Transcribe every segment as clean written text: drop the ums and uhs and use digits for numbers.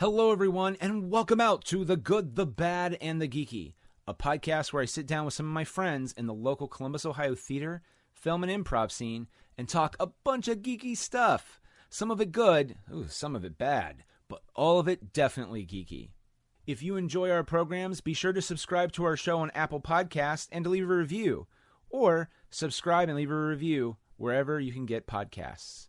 Hello, everyone, and welcome out to The Good, the Bad, and the Geeky, a podcast where I sit down with some of my friends in the local Columbus, Ohio theater, film, and improv scene and talk a bunch of geeky stuff. Some of it good, some of it bad, but all of it definitely geeky. If you enjoy our programs, be sure to subscribe to our show on Apple Podcasts and to leave a review, or subscribe and leave a review wherever you can get podcasts.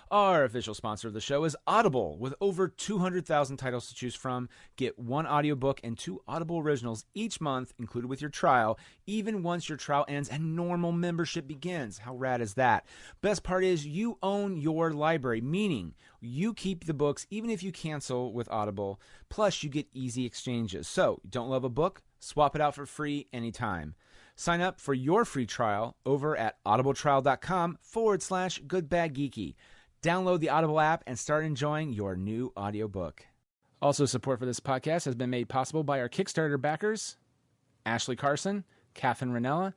Our official sponsor of the show is Audible. With over 200,000 titles to choose from, get one audiobook and 2 Audible originals each month included with your trial, even once your trial ends and normal membership begins. How rad is that? Best part is you own your library, meaning you keep the books even if you cancel with Audible. Plus, you get easy exchanges. So, don't love a book? Swap it out for free anytime. Sign up for your free trial over at audibletrial.com/goodbadgeeky. Download the Audible app and start enjoying your new audiobook. Also, support for this podcast has been made possible by our Kickstarter backers, Ashley Carson, Catherine Ranella,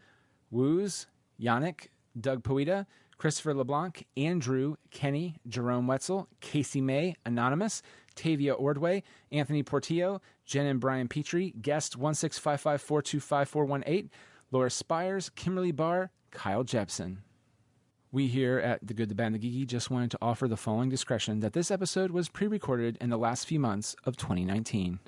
Woos, Yannick, Doug Poeta, Christopher LeBlanc, Andrew, Kenny, Jerome Wetzel, Casey May, Anonymous, Tavia Ordway, Anthony Portillo, Jen and Brian Petrie, guest 16554255418, Laura Spires, Kimberly Barr, Kyle Jepsen. We here at The Good, the Bad, and the Geeky just wanted to offer the following discretion that this episode was pre-recorded in the last few months of 2019.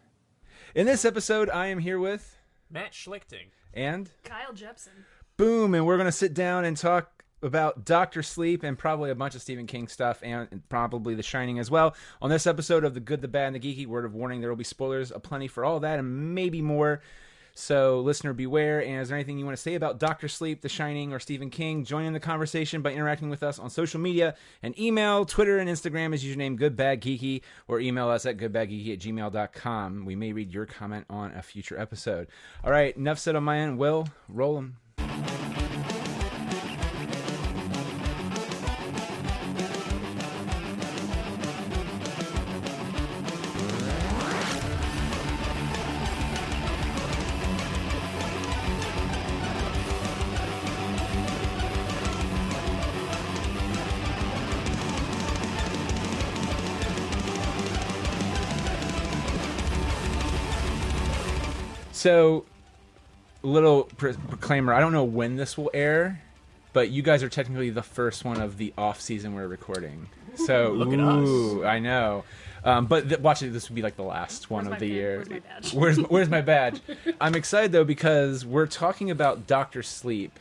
In this episode, I am here with Matt Schlichting and Kyle Jepsen. Boom, and we're going to sit down and talk about Dr. Sleep and probably a bunch of Stephen King stuff and probably The Shining as well. On this episode of The Good, the Bad, and the Geeky, word of warning, there will be spoilers aplenty for all that and maybe more. So, listener, beware. And is there anything you want to say about Dr. Sleep, The Shining, or Stephen King? Join in the conversation by interacting with us on social media and email, Twitter, and Instagram is username goodbadgeeky, or email us at goodbadgeeky@gmail.com. We may read your comment on a future episode. All right, enough said on my end. Will, roll them. So, little proclaimer, I don't know when this will air, but you guys are technically the first one of the off-season we're recording. So, look at us. I know. But watch it, this would be like the last one of the year. Where's my badge? Where's my badge? I'm excited, though, because we're talking about Dr. Sleep.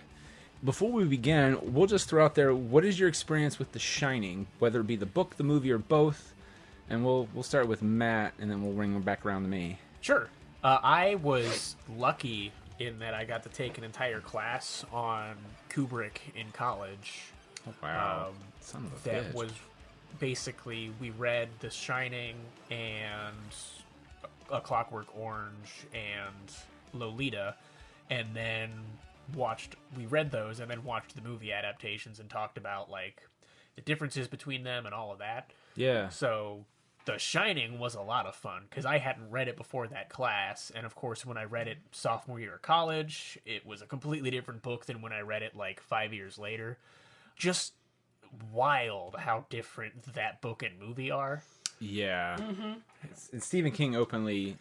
Before we begin, we'll just throw out there, what is your experience with The Shining, whether it be the book, the movie, or both? And we'll start with Matt, and then we'll bring back around to me. Sure. I was lucky in that I got to take an entire class on Kubrick in college. Oh, wow. Son of a that bitch. was basically, we read The Shining and A Clockwork Orange and Lolita, and then we read those and then watched the movie adaptations and talked about like the differences between them and all of that. Yeah. So The Shining was a lot of fun because I hadn't read it before that class, and of course when I read it sophomore year of college, it was a completely different book than when I read it like 5 years later. Just wild how different that book and movie are. Yeah. Mm-hmm. Stephen King openly,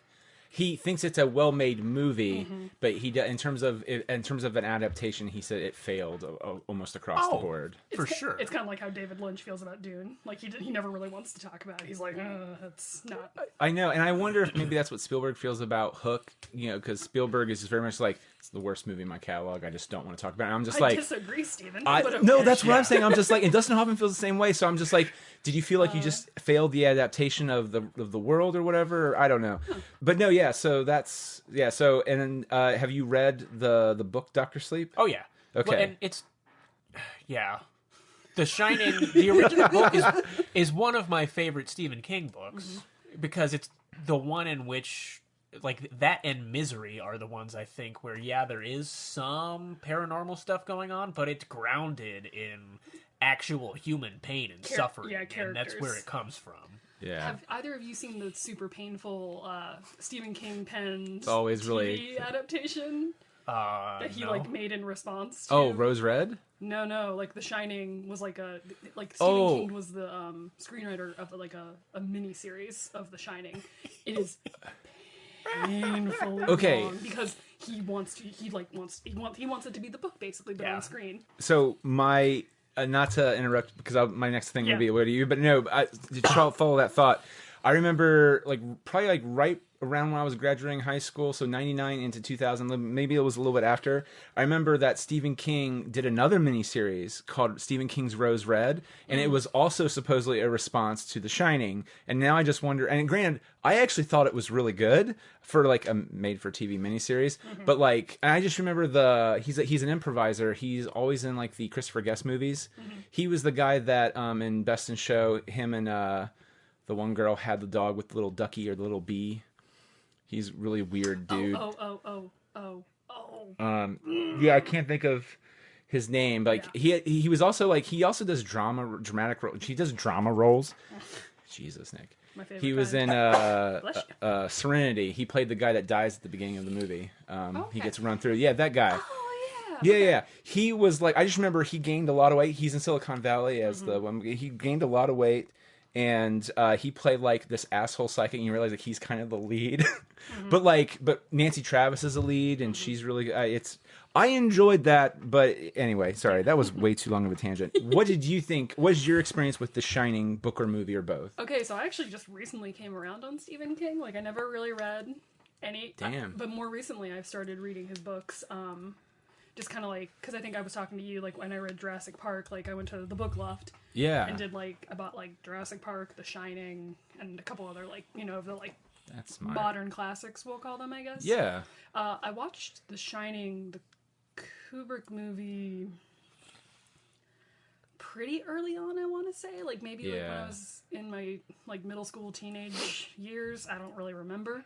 he thinks it's a well-made movie, but in terms of an adaptation, he said it failed almost across the board. For sure. It's kind of like how David Lynch feels about Dune. Like, he never really wants to talk about it. He's like, it's not... I know, and I wonder if maybe that's what Spielberg feels about Hook, because Spielberg is just very much like, it's the worst movie in my catalog, I just don't want to talk about it. And I'm just I disagree, Stephen. But okay. No, that's what I'm saying. I'm just like, and Dustin Hoffman feels the same way, so I'm just like, did you feel like you just failed the adaptation of the world or whatever? Or, I don't know. But no, yeah, so that's... Yeah, so, and then, have you read the book, Dr. Sleep? Oh, yeah. Okay. Well, and it's... Yeah. The Shining, the original book, is one of my favorite Stephen King books, because it's the one in which... Like, that and Misery are the ones, I think, where, yeah, there is some paranormal stuff going on, but it's grounded in actual human pain and suffering, and that's where it comes from. Yeah. Have either of you seen the super painful Stephen King penned It's always TV really adaptation that he no. made in response to... Oh, Rose Red? No. Like The Shining was like Stephen Oh. King was the screenwriter of like a mini series of The Shining. It is painfully long because he wants it to be the book basically, but on screen. So my not to interrupt because my next thing will be what do you? But no, to follow that thought. I remember probably right around when I was graduating high school, so 99 into 2000, maybe it was a little bit after. I remember that Stephen King did another miniseries called Stephen King's Rose Red, and it was also supposedly a response to The Shining. And now I just wonder, and granted, I actually thought it was really good for like a made-for-TV miniseries, but and I just remember he's an improviser. He's always in like the Christopher Guest movies. He was the guy that in Best in Show, him and the one girl had the dog with the little ducky or the little bee. He's a really weird dude. Yeah, I can't think of his name. But he was also he also does dramatic roles. He does drama roles. Jesus, Nick. My favorite. He was in Serenity. He played the guy that dies at the beginning of the movie. He gets run through. Yeah, that guy. Oh Yeah. He was I just remember he gained a lot of weight. He's in Silicon Valley as the one. He gained a lot of weight. And he played this asshole psychic, and you realize he's kind of the lead. But Nancy Travis is a lead, and she's really I enjoyed that. But anyway, sorry, that was way too long of a tangent. What did you think? What was your experience with The Shining, book or movie or both? Okay, so I actually just recently came around on Stephen King. I never really read any. Damn. But more recently, I've started reading his books. Just kind of because I think I was talking to you when I read Jurassic Park. I went to the book loft. Yeah. And did I bought Jurassic Park, The Shining, and a couple other the that's smart. Modern classics, we'll call them, I guess. Yeah. I watched The Shining, the Kubrick movie, pretty early on. I want to say maybe when I was in my middle school, teenage years. I don't really remember,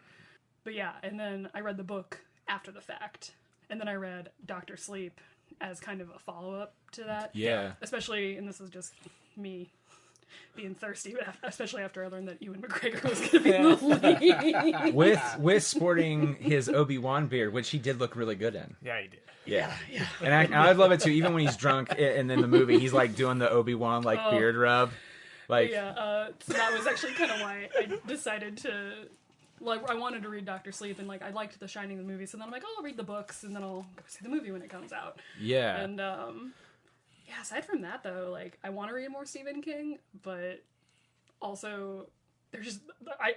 but yeah. And then I read the book after the fact, and then I read Dr. Sleep as kind of a follow-up to that. Yeah. Especially, and this is just me being thirsty, but especially after I learned that Ewan McGregor was going to be the lead. with sporting his Obi-Wan beard, which he did look really good in. Yeah, he did. Yeah. And I love it too. Even when he's drunk, and in the movie, he's doing the Obi-Wan beard rub. So that was actually kind of why I decided to. I wanted to read Dr. Sleep, and I liked The Shining, the movie, so then I'm I'll read the books, and then I'll go see the movie when it comes out. Yeah. And, aside from that, though, I want to read more Stephen King, but also, there's just,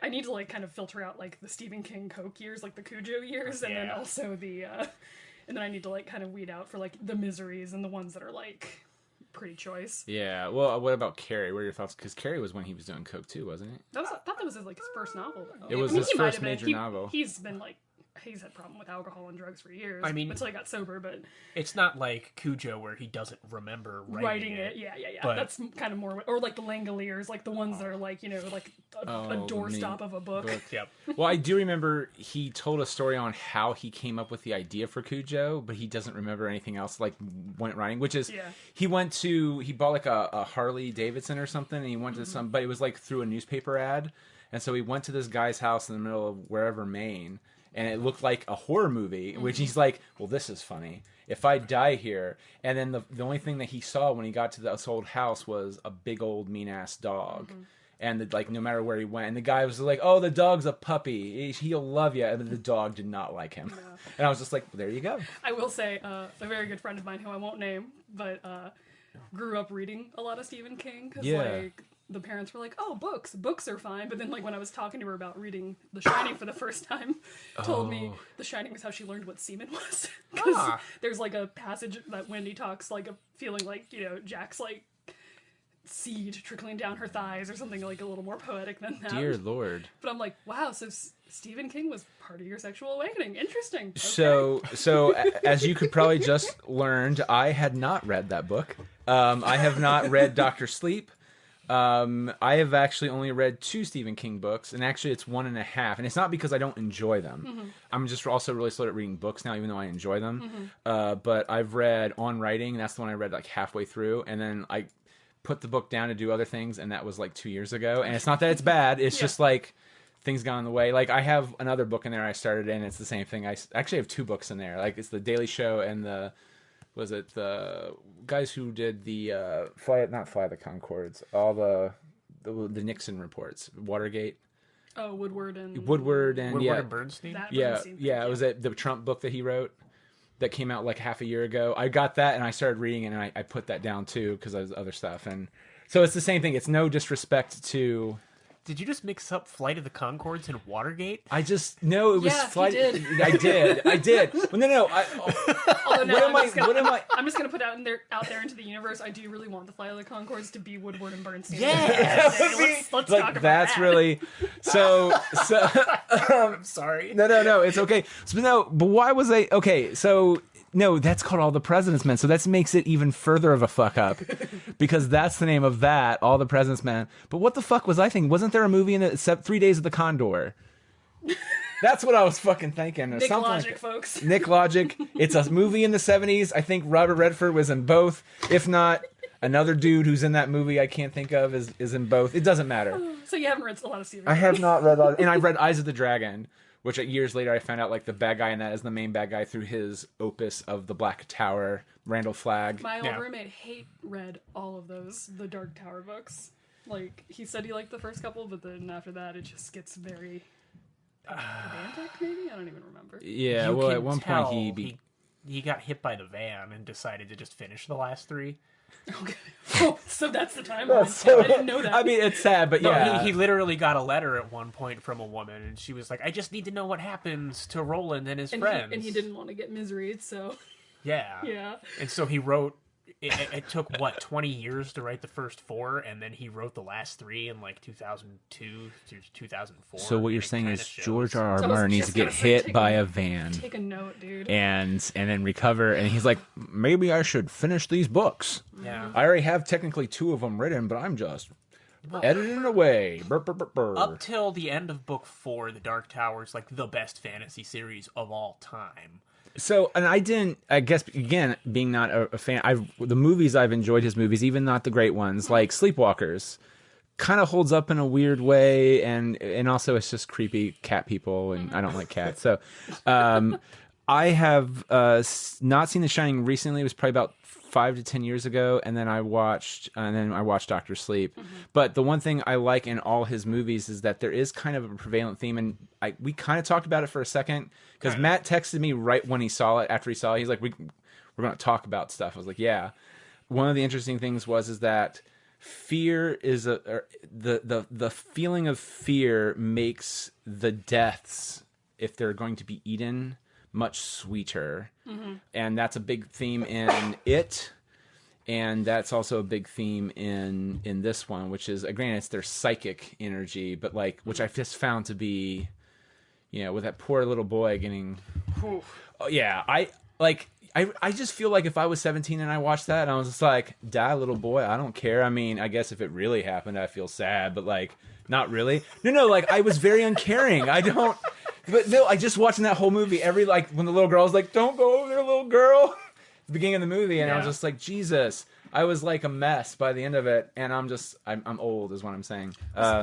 I need to, kind of filter out, the Stephen King Coke years, the Cujo years, and then also the, and then I need to, kind of weed out for, the miseries and the ones that are, pretty choice. Yeah. Well, what about Carrie? What are your thoughts? Because Carrie was when he was doing coke too, wasn't it? I thought that was his first novel. Though. It was his first major novel. He's been he's had a problem with alcohol and drugs for years. I mean, until he got sober, but it's not like Cujo where he doesn't remember writing it. Yeah. But that's kind of more, or the Langoliers, the ones that are a doorstop of a book. Yep. Well, I do remember he told a story on how he came up with the idea for Cujo, but he doesn't remember anything else when writing. Which is, he bought a Harley Davidson or something, and he went to some, but it was through a newspaper ad, and so he went to this guy's house in the middle of wherever, Maine. And it looked like a horror movie, which he's like, well, this is funny. If I die here. And then the only thing that he saw when he got to this old house was a big old mean-ass dog. And no matter where he went. And the guy was like, oh, the dog's a puppy. He'll love you. And the dog did not like him. No. And I was just like, well, there you go. I will say, a very good friend of mine who I won't name, but grew up reading a lot of Stephen King. Because, the parents were like, oh, books are fine. But then when I was talking to her about reading The Shining for the first time, told me The Shining was how she learned what semen was. Because there's a passage that Wendy talks a feeling Jack's seed trickling down her thighs or something a little more poetic than that. Dear Lord. But I'm like, wow, so Stephen King was part of your sexual awakening. Interesting. So Okay. as you could probably just learned, I had not read that book. I have not read Dr. Sleep. I have actually only read 2 Stephen King books, and actually it's 1.5, and it's not because I don't enjoy them. I'm just also really slow at reading books now, even though I enjoy them. But I've read On Writing, and that's the one I read halfway through, and then I put the book down to do other things, and that was 2 years ago. And it's not that it's bad, it's just things got in the way. I have another book in there I started, and it's the same thing. I actually have 2 books in there. It's the Daily Show and the was it the guys who did the Fly the Conchords, all the Nixon reports, Watergate. Oh, Woodward and Bernstein. It was the Trump book that he wrote that came out like half a year ago. I got that and I started reading it, and I put that down too because there's other stuff. And so it's the same thing. It's no disrespect to. Did you just mix up Flight of the Conchords and Watergate? I just no, it was Flight. Did. I did. Well, no. I'm just gonna put out there into the universe. I do really want the Flight of the Conchords to be Woodward and Bernstein. Yeah, let's talk about that's that. really so. I'm sorry. No, it's okay. But why was I okay? So. No, that's called All the President's Men. So that makes it even further of a fuck up because that's the name of that, All the President's Men. But what the fuck was I thinking? Wasn't there a movie in 3 Days of the Condor? That's what I was fucking thinking. Nick Logic, folks. Nick Logic. It's a movie in the 70s. I think Robert Redford was in both. If not, another dude who's in that movie I can't think of is in both. It doesn't matter. So you haven't read a lot of Stephen I King. have not read and I read Eyes of the Dragon. Which years later I found out like the bad guy in that is the main bad guy through his opus of the Black Tower, Randall Flagg. My old roommate read all of the Dark Tower books. Like, he said he liked the first couple, but then after that it just gets very pedantic, maybe? I don't even remember. Yeah, You well can at one tell point he got hit by the van and decided to just finish the last 3. Okay. Oh, so that's the timeline. I didn't know that. I mean, it's sad, but yeah. He literally got a letter at one point from a woman, and she was like, I just need to know what happens to Roland and his friends. And he didn't want to get misery, so... Yeah. Yeah. And so he wrote... It took, 20 years to write the first 4, and then he wrote the last 3 in, 2002 through 2004. So what you're saying is George R. So I R. was Martin needs just to get gonna say, hit by a van Take a note, dude. and then recover, and he's like, maybe I should finish these books. Yeah. I already have technically 2 of them written, but I'm just editing away. Burr, burr, burr, burr. Up till the end of book 4, The Dark Tower is, the best fantasy series of all time. So, and I guess, again, being not a fan, the movies I've enjoyed his movies, even not the great ones, like Sleepwalkers, kind of holds up in a weird way, and also it's just creepy cat people, and I don't like cats. So, I have not seen The Shining recently. It was probably about 5 to 10 years ago, and then I watched Doctor Sleep. But the one thing I like in all his movies is that there is kind of a prevalent theme, and we kind of talked about it for a second because Matt texted me right when he saw it. After he saw it, he's like, "We're going to talk about stuff." I was like, "Yeah." One of the interesting things is that fear is the feeling of fear makes the deaths, if they're going to be eaten, much sweeter. And that's a big theme in it, and that's also a big theme in this one, which is, granted, it's their psychic energy, but which I just found to be, with that poor little boy getting I just feel like if I was 17 and I watched that and I was just like, die little boy, I don't care. I mean, I guess if it really happened I feel sad, but not really. No, I was very uncaring. But no, I just watching that whole movie, when the little girl was like, don't go over there, little girl, at the beginning of the movie, and I was just like, Jesus, I was like a mess by the end of it, and I'm old, is what I'm saying.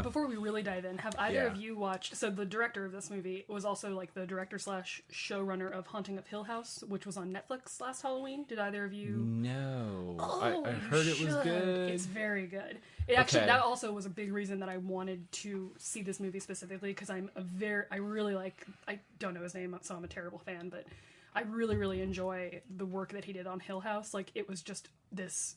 Before we really dive in, have either of you watched? So the director of this movie was also the director / showrunner of Haunting of Hill House, which was on Netflix last Halloween. Did either of you? No, Oh, I you heard it was should. good. It's very good. That also was a big reason that I wanted to see this movie specifically, because I don't know his name, so I'm a terrible fan, but I really, really enjoy the work that he did on Hill House. It was just this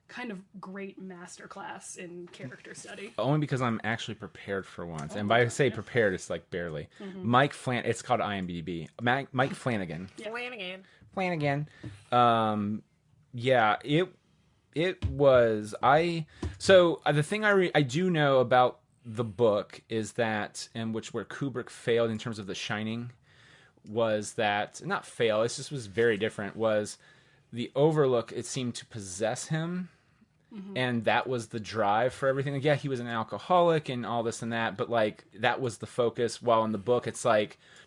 kind of great masterclass in character study. Only because I'm actually prepared for once. And by say prepared, it's barely. Mike Flanagan, it's called IMDb. Mike Flanagan. Yeah. Flanagan. Yeah, it was. So the thing I do know about the book is that, and where Kubrick failed in terms of The Shining, was that, not fail, it just was very different, was the Overlook, it seemed to possess him. And that was the drive for everything. Yeah, he was an alcoholic and all this and that, but that was the focus. While in the book, it's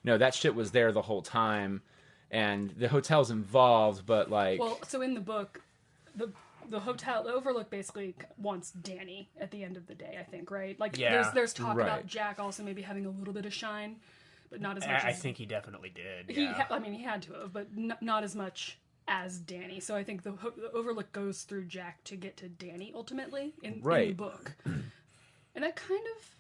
no, that shit was there the whole time, and the hotel's involved, but Well, so in the book, the hotel, the Overlook basically wants Danny at the end of the day, I think, right? There's talk about Jack also maybe having a little bit of shine, but not as much. I think he definitely did. He had to have, but not as much as Danny. So I think the Overlook goes through Jack to get to Danny ultimately in the book. And that kind of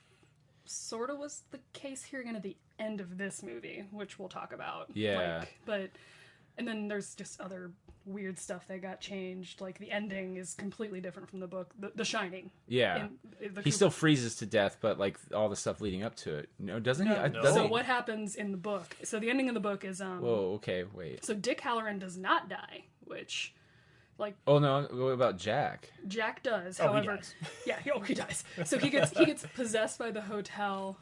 sort of was the case here again at the end of this movie, which we'll talk about. Yeah. And then there's just other weird stuff that got changed. Like the ending is completely different from the book, The Shining. Yeah. He still freezes to death, but like all the stuff leading up to it. No, doesn't he? No. So what happens in the book? So the ending of the book is Whoa, okay, wait. So Dick Halloran does not die, which like Oh no, what about Jack? Jack does. Oh, However, he dies. Yeah, he dies. So he gets possessed by the hotel,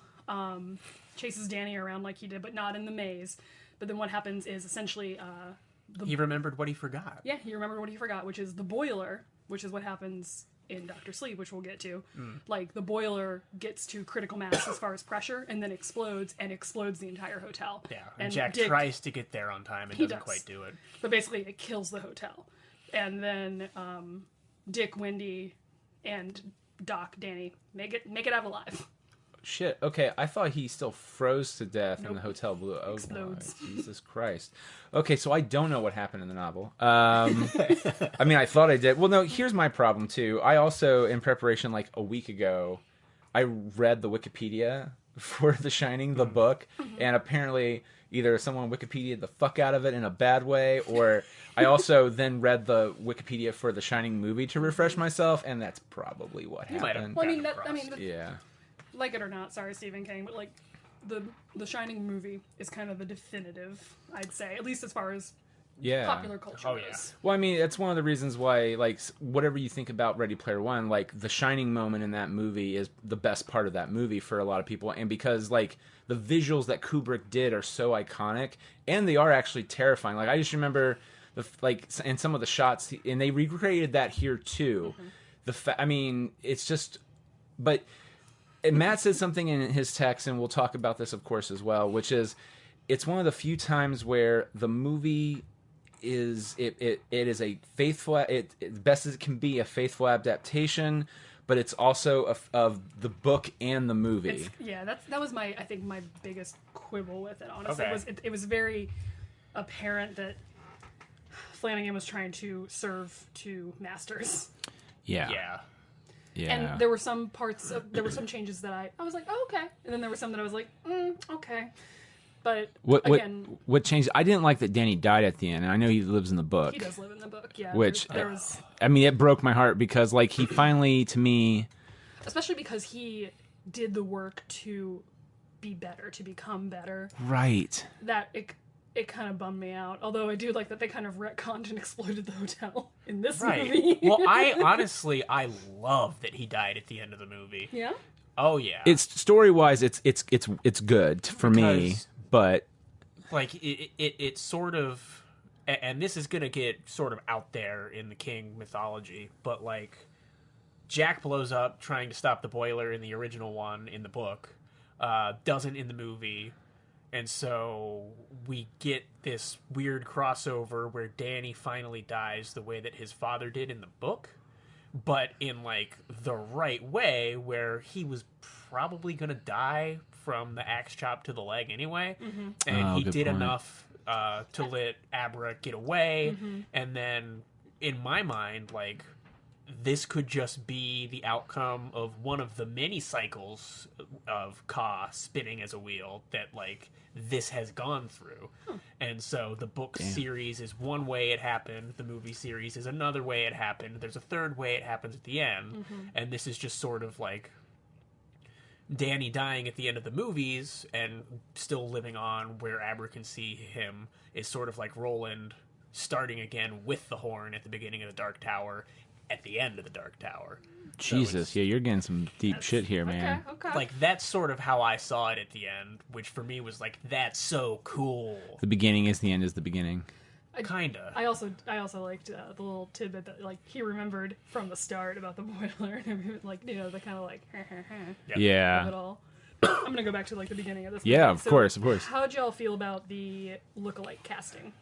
chases Danny around like he did, but not in the maze. But then what happens is essentially he remembered what he forgot. Yeah, he remembered what he forgot, which is the boiler, which is what happens in Dr. Sleep, which we'll get to. Like, the boiler gets to critical mass as far as pressure, and then explodes the entire hotel. Yeah, and Jack tries to get there on time and doesn't quite do it. But basically, it kills the hotel. And then Dick, Wendy, and Doc, Danny, make it out alive. Shit. Okay, I thought he still froze to death and the hotel blew. Oh Explodes. my Jesus Christ. Okay, so I don't know what happened in the novel. I mean, I thought I did. Well, no. Here's my problem too. I also, in preparation, like a week ago, I read the Wikipedia for The Shining, the book, and apparently either someone Wikipedia'd the fuck out of it in a bad way, or I also then read the Wikipedia for The Shining movie to refresh myself, and that's probably what happened. Well, I mean, yeah. Like it or not, sorry, Stephen King, but like the Shining movie is kind of the definitive, I'd say, at least as far as popular culture goes. Yeah. Well, I mean, that's one of the reasons why, like, whatever you think about Ready Player One, like, the Shining moment in that movie is the best part of that movie for a lot of people, and because, like, the visuals that Kubrick did are so iconic, and they are actually terrifying. Like, I just remember, and some of the shots, and they recreated that here, too. I mean, it's just, but... And Matt said something in his text, and we'll talk about this, of course, as well, which is it's one of the few times where the movie is it is a faithful, best as it can be, a faithful adaptation, but it's also of the book and the movie. That was I think my biggest quibble with it. Honestly, it was very apparent that Flanagan was trying to serve two masters. Yeah. Yeah. And there were some changes that I was like, oh, okay. And then there were some that I was like, okay. But what changed? I didn't like that Danny died at the end, and I know he lives in the book. He does live in the book, yeah. Which, I mean, it broke my heart because, like, he finally, to me... Especially because he did the work to be better, to become better. Right. That it kind of bummed me out. Although I do like that they kind of retconned and exploited the hotel in this movie. Well, I love that he died at the end of the movie. Yeah? Oh yeah. It's story-wise, it's good for me, but like it sort of, and this is gonna get sort of out there in the King mythology, but like Jack blows up trying to stop the boiler in the original one in the book, doesn't in the movie. And so we get this weird crossover where Danny finally dies the way that his father did in the book, but in, like, the right way, where he was probably going to die from the axe chop to the leg anyway. And he did enough to let Abra get away. And then, in my mind, like, this could just be the outcome of one of the many cycles of Ka spinning as a wheel that, like, this has gone through. And so the book series is one way it happened, the movie series is another way it happened, there's a third way it happens at the end, and this is just sort of like Danny dying at the end of the movies and still living on where Abra can see him is sort of like Roland starting again with the horn at the beginning of the Dark Tower at the end of the Dark Tower. Jesus, yeah, you're getting some deep shit here, man. Okay. Like, that's sort of how I saw it at the end, which for me was like, that's so cool. The beginning is the end is the beginning. Kinda. I also liked the little tidbit that, like, he remembered from the start about the boiler, and like, you know, the kind of like Yeah. of it all. I'm gonna go back to like the beginning of this movie. Yeah, of course. How'd y'all feel about the lookalike casting?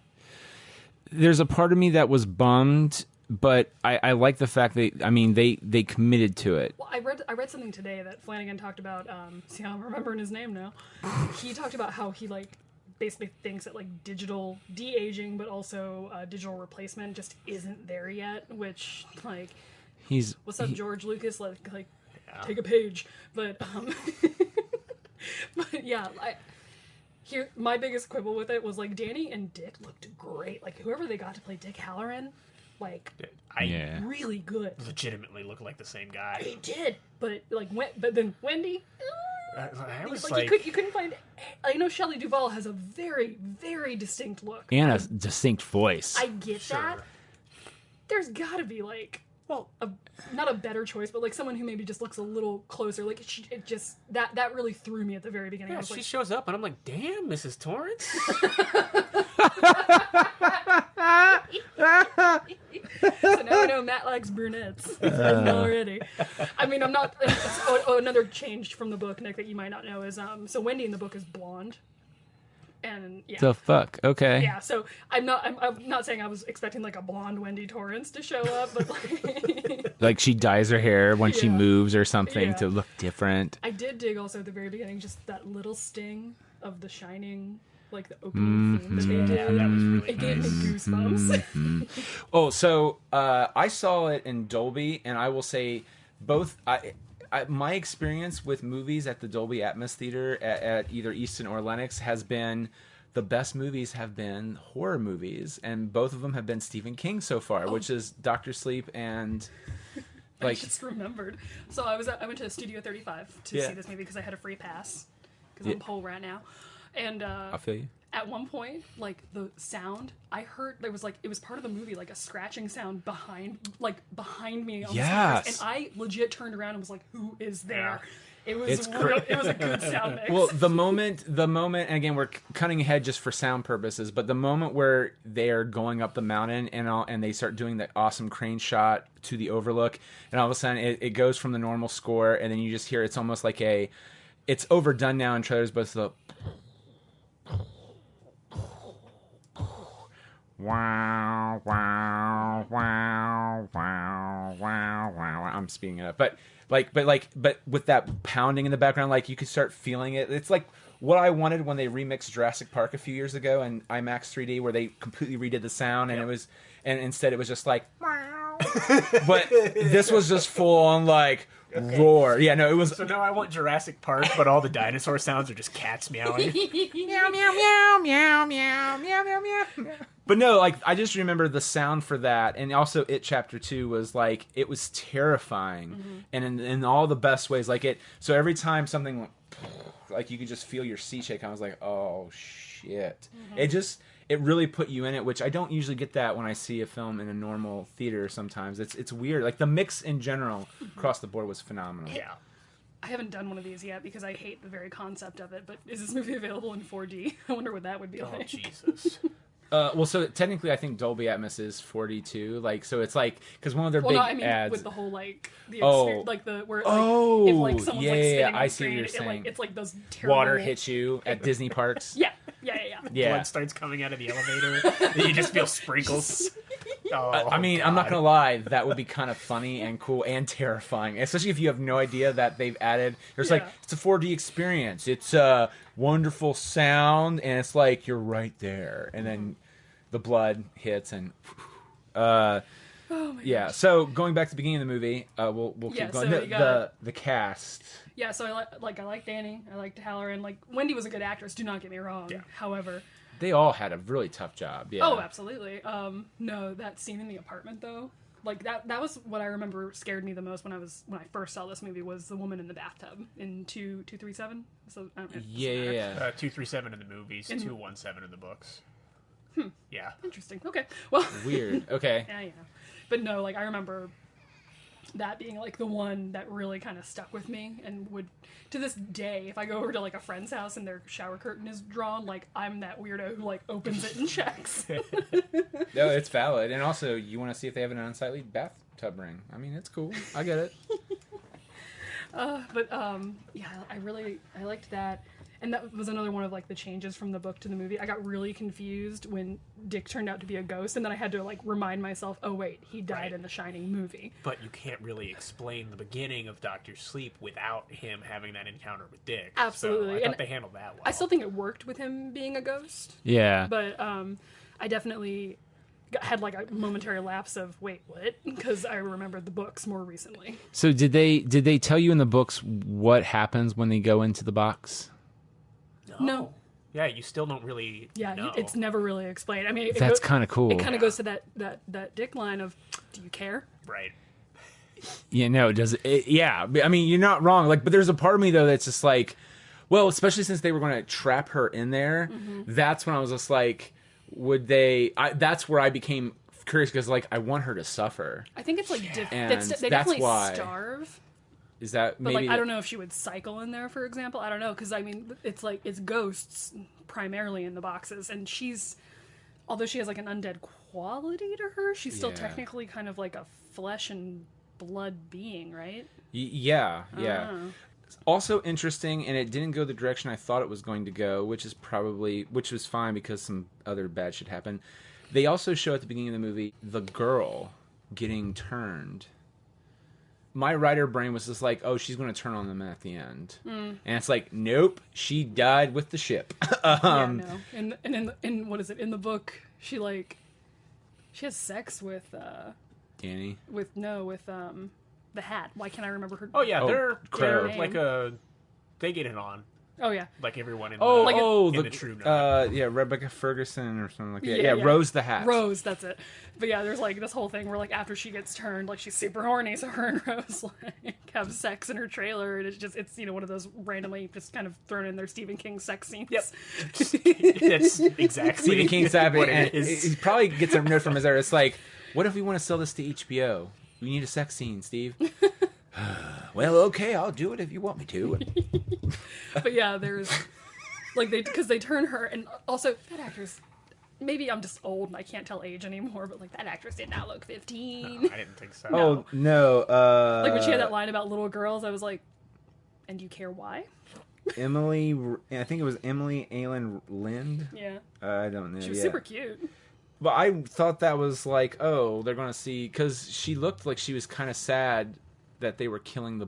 There's a part of me that was bummed, but I like the fact that, I mean, they committed to it. Well, I read something today that Flanagan talked about. See how I'm remembering his name now. He talked about how he, like, basically thinks that like digital de-aging, but also digital replacement just isn't there yet. Which like, what's up, George Lucas? Like take a page. But but yeah, my biggest quibble with it was like Danny and Dick looked great. Like whoever they got to play Dick Halloran, like really good. Legitimately looked like the same guy. He did, but then Wendy. I was you couldn't find. I know Shelley Duvall has a very, very distinct look and a distinct voice. I get that. There's got to be like, not a better choice, but like someone who maybe just looks a little closer. Like it just that really threw me at the very beginning. Yeah, I was she like, shows up and I'm like, damn, Mrs. Torrance. So now I know Matt likes brunettes already. I mean, I'm not. Another change from the book, Nick, that you might not know is so Wendy in the book is blonde, and the fuck, okay. Yeah, so I'm not saying I was expecting like a blonde Wendy Torrance to show up, but like she dyes her hair when she moves or something to look different. I did dig also at the very beginning just that little sting of The Shining. Like the opening theme that they did. That was really It gave me goosebumps. Oh, so I saw it in Dolby, and I will say both. My experience with movies at the Dolby Atmos Theater at either Easton or Lenox has been the best movies have been horror movies, and both of them have been Stephen King so far, which is Dr. Sleep and. I just remembered. So I went to Studio 35 to see this movie because I had a free pass because I'm Pole right now. And I feel you. At one point, like the sound, I heard there was like it was part of the movie, like a scratching sound behind me on the speakers, and I legit turned around and was like, "Who is there?" It was it was a good sound mix. Well, the moment, and again, we're cutting ahead just for sound purposes, but the moment where they are going up the mountain and they start doing that awesome crane shot to the overlook, and all of a sudden it goes from the normal score, and then you just hear it's almost like it's overdone now in trailers, but it's the wow, wow, wow, wow, wow, wow. I'm speeding it up, but with that pounding in the background, like you could start feeling it. It's like what I wanted when they remixed Jurassic Park a few years ago in IMAX 3D, where they completely redid the sound, and instead it was just like, wow. But this was just full on like. Okay. Roar. Yeah, no, it was. So now I want Jurassic Park, but all the dinosaur sounds are just cats meowing. Meow, meow, meow, meow, meow, meow, meow, meow. But no, like, I just remember the sound for that. And also, It Chapter 2 was like, it was terrifying. And in all the best ways. Like, so every time something went, like, you could just feel your seat shake. I was like, oh, shit. It really put you in it, which I don't usually get that when I see a film in a normal theater sometimes. It's weird. Like, the mix in general across the board was phenomenal. Yeah. I haven't done one of these yet because I hate the very concept of it, but is this movie available in 4D? I wonder what that would be like. Oh, Jesus. Well, so technically, I think Dolby Atmos is 42. Like, so it's like because one of their big ads with the whole like the experience, like the where like, if like someone's like spinning I see what you're saying. It's like those terrible water hits you at Disney parks. Yeah. Blood starts coming out of the elevator. And you just feel sprinkles. I mean, God. I'm not gonna lie, that would be kind of funny and cool and terrifying, especially if you have no idea that they've added. There's like it's a 4D experience. It's a wonderful sound, and it's like you're right there, and then the blood hits, and oh my gosh. So going back to the beginning of the movie, we'll keep going. So the cast. Yeah, so I like Danny. I liked Halloran. Like Wendy was a good actress. Do not get me wrong. Yeah. However, they all had a really tough job. Yeah. Oh, absolutely. No, that scene in the apartment though, like that was what I remember scared me the most when I first saw this movie was the woman in the bathtub in 237. So yeah. 237 in the movies, 217 in the books. Yeah. Interesting. Okay. Well. Weird. Okay. Yeah. But no, like I remember that being like the one that really kind of stuck with me and would to this day if I go over to like a friend's house and their shower curtain is drawn, like I'm that weirdo who like opens it and checks. No, it's valid. And also you want to see if they have an unsightly bathtub ring. I mean, it's cool. I get it. But I liked that. And that was another one of like the changes from the book to the movie. I got really confused when Dick turned out to be a ghost, and then I had to like remind myself, oh wait, he died in the Shining movie. But you can't really explain the beginning of Doctor Sleep without him having that encounter with Dick. Absolutely. So I thought they handled that well. I still think it worked with him being a ghost. Yeah. But I definitely had like a momentary lapse of wait, what? Because I remembered the books more recently. So did they tell you in the books what happens when they go into the box? No. Yeah, you still don't really know. It's never really explained. I mean, That's kind of cool. It kind of goes to that Dick line of, do you care? Right. Yeah, no, it does. Yeah, I mean, you're not wrong. Like, but there's a part of me though that's just like, well, especially since they were going to trap her in there. That's when I was just like, would they? That's where I became curious because like I want her to suffer. I think it's like And they that's definitely why. Starve. Is that But maybe? like I don't know if she would cycle in there, for example. I don't know because I mean it's like it's ghosts primarily in the boxes, and although she has like an undead quality to her, she's still Yeah. technically kind of like a flesh and blood being, right? Yeah. Oh. Also interesting, and it didn't go the direction I thought it was going to go, which was fine because some other bad shit happened. They also show at the beginning of the movie the girl getting turned. My writer brain was just like, oh, she's going to turn on them at the end. And it's like, nope, she died with the ship. Yeah, no. And in what is it? In the book, she has sex with Danny. with the hat. Why can't I remember her? Oh yeah, they're Claire. like they get it on. Oh yeah. Like everyone in the True Note. yeah, Rebecca Ferguson or something like that. Yeah, Yeah, Rose the Hat. Rose, that's it. But yeah, there's like this whole thing where like after she gets turned, like she's super horny, so her and Rose like have sex in her trailer, and it's one of those randomly just kind of thrown in there Stephen King sex scenes. Yep. That's exactly Stephen King savvy, what and it is. he probably gets a note from his editor. It's like, what if we want to sell this to HBO? We need a sex scene, Steve. Well, okay, I'll do it if you want me to. But yeah, there's like because they turn her, and also that actress. Maybe I'm just old and I can't tell age anymore, but like that actress did not look 15. No, I didn't think so. Oh no! Like when she had that line about little girls, I was like, "And you care why?" Emily, I think it was Emily Aylan Lind. Yeah, I don't know. she was super cute. But I thought that was like, oh, they're going to see, because she looked like she was kind of sad that they were killing the.